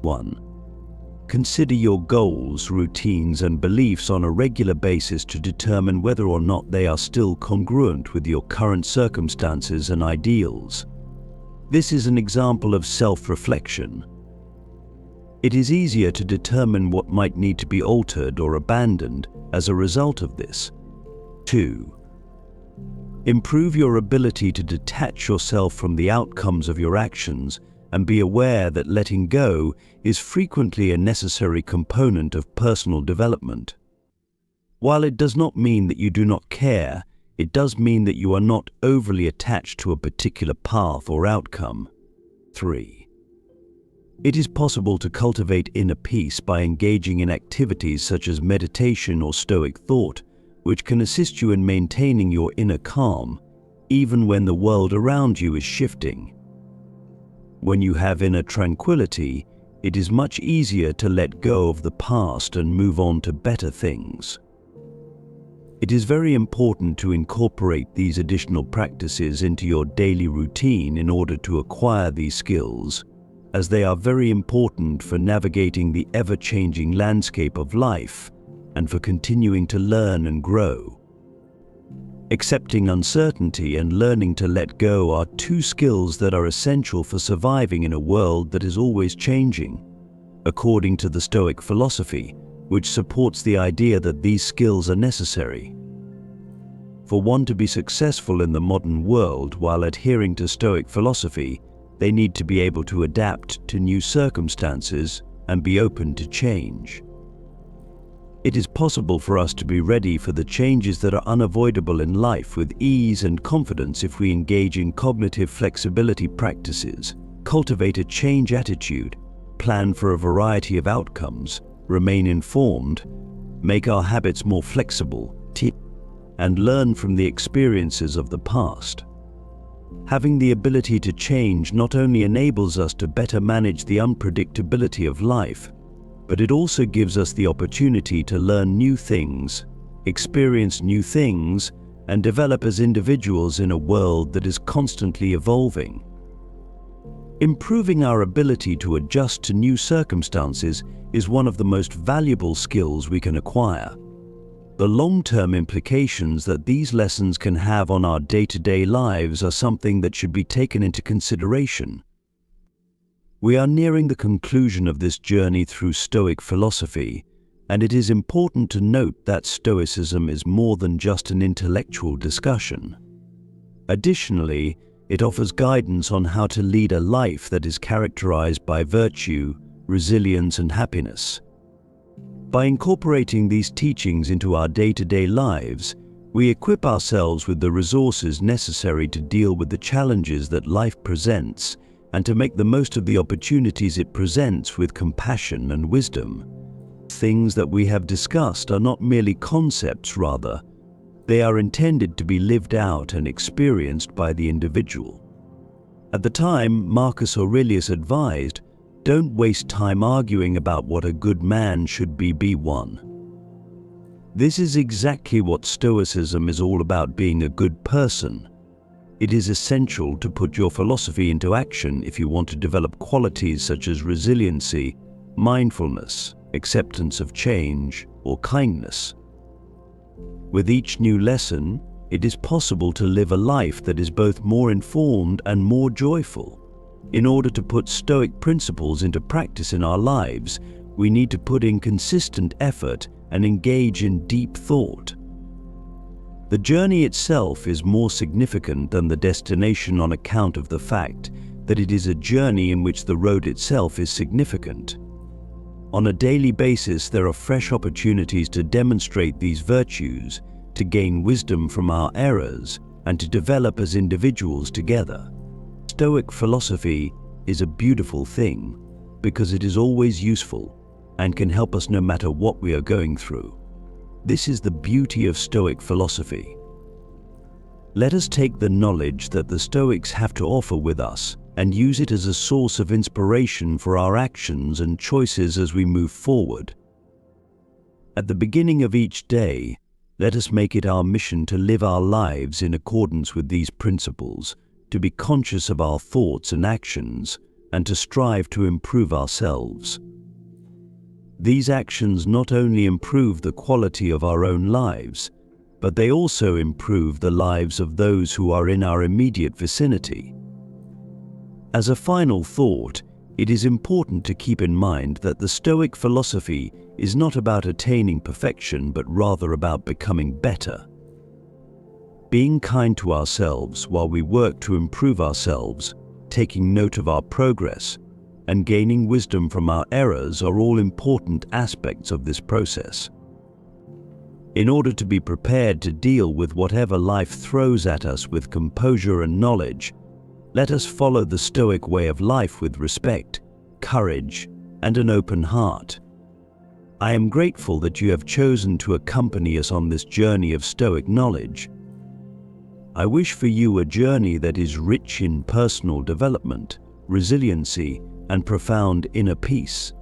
1. Consider your goals, routines, and beliefs on a regular basis to determine whether or not they are still congruent with your current circumstances and ideals. This is an example of self-reflection. It is easier to determine what might need to be altered or abandoned as a result of this. 2. Improve your ability to detach yourself from the outcomes of your actions and be aware that letting go is frequently a necessary component of personal development. While it does not mean that you do not care, it does mean that you are not overly attached to a particular path or outcome. 3. It is possible to cultivate inner peace by engaging in activities such as meditation or Stoic thought, which can assist you in maintaining your inner calm, even when the world around you is shifting. When you have inner tranquility, it is much easier to let go of the past and move on to better things. It is very important to incorporate these additional practices into your daily routine in order to acquire these skills, as they are very important for navigating the ever-changing landscape of life and for continuing to learn and grow. Accepting uncertainty and learning to let go are two skills that are essential for surviving in a world that is always changing, according to the Stoic philosophy, which supports the idea that these skills are necessary. For one to be successful in the modern world while adhering to Stoic philosophy, they need to be able to adapt to new circumstances and be open to change. It is possible for us to be ready for the changes that are unavoidable in life with ease and confidence if we engage in cognitive flexibility practices, cultivate a change attitude, plan for a variety of outcomes, remain informed, make our habits more flexible, and learn from the experiences of the past. Having the ability to change not only enables us to better manage the unpredictability of life, but it also gives us the opportunity to learn new things, experience new things, and develop as individuals in a world that is constantly evolving. Improving our ability to adjust to new circumstances is one of the most valuable skills we can acquire. The long-term implications that these lessons can have on our day-to-day lives are something that should be taken into consideration. We are nearing the conclusion of this journey through Stoic philosophy, and it is important to note that Stoicism is more than just an intellectual discussion. Additionally, it offers guidance on how to lead a life that is characterized by virtue, resilience, and happiness. By incorporating these teachings into our day-to-day lives, we equip ourselves with the resources necessary to deal with the challenges that life presents and to make the most of the opportunities it presents with compassion and wisdom. Things that we have discussed are not merely concepts, rather, they are intended to be lived out and experienced by the individual. At the time, Marcus Aurelius advised, "Don't waste time arguing about what a good man should be one." This is exactly what Stoicism is all about: being a good person. It is essential to put your philosophy into action if you want to develop qualities such as resiliency, mindfulness, acceptance of change, or kindness. With each new lesson, it is possible to live a life that is both more informed and more joyful. In order to put Stoic principles into practice in our lives, we need to put in consistent effort and engage in deep thought. The journey itself is more significant than the destination on account of the fact that it is a journey in which the road itself is significant. On a daily basis, there are fresh opportunities to demonstrate these virtues, to gain wisdom from our errors, and to develop as individuals together. Stoic philosophy is a beautiful thing because it is always useful and can help us no matter what we are going through. This is the beauty of Stoic philosophy. Let us take the knowledge that the Stoics have to offer with us and use it as a source of inspiration for our actions and choices as we move forward. At the beginning of each day, let us make it our mission to live our lives in accordance with these principles, to be conscious of our thoughts and actions, and to strive to improve ourselves. These actions not only improve the quality of our own lives, but they also improve the lives of those who are in our immediate vicinity. As a final thought, it is important to keep in mind that the Stoic philosophy is not about attaining perfection, but rather about becoming better. Being kind to ourselves while we work to improve ourselves, taking note of our progress, and gaining wisdom from our errors are all important aspects of this process. In order to be prepared to deal with whatever life throws at us with composure and knowledge, let us follow the Stoic way of life with respect, courage, and an open heart. I am grateful that you have chosen to accompany us on this journey of Stoic knowledge. I wish for you a journey that is rich in personal development, resiliency, and profound inner peace.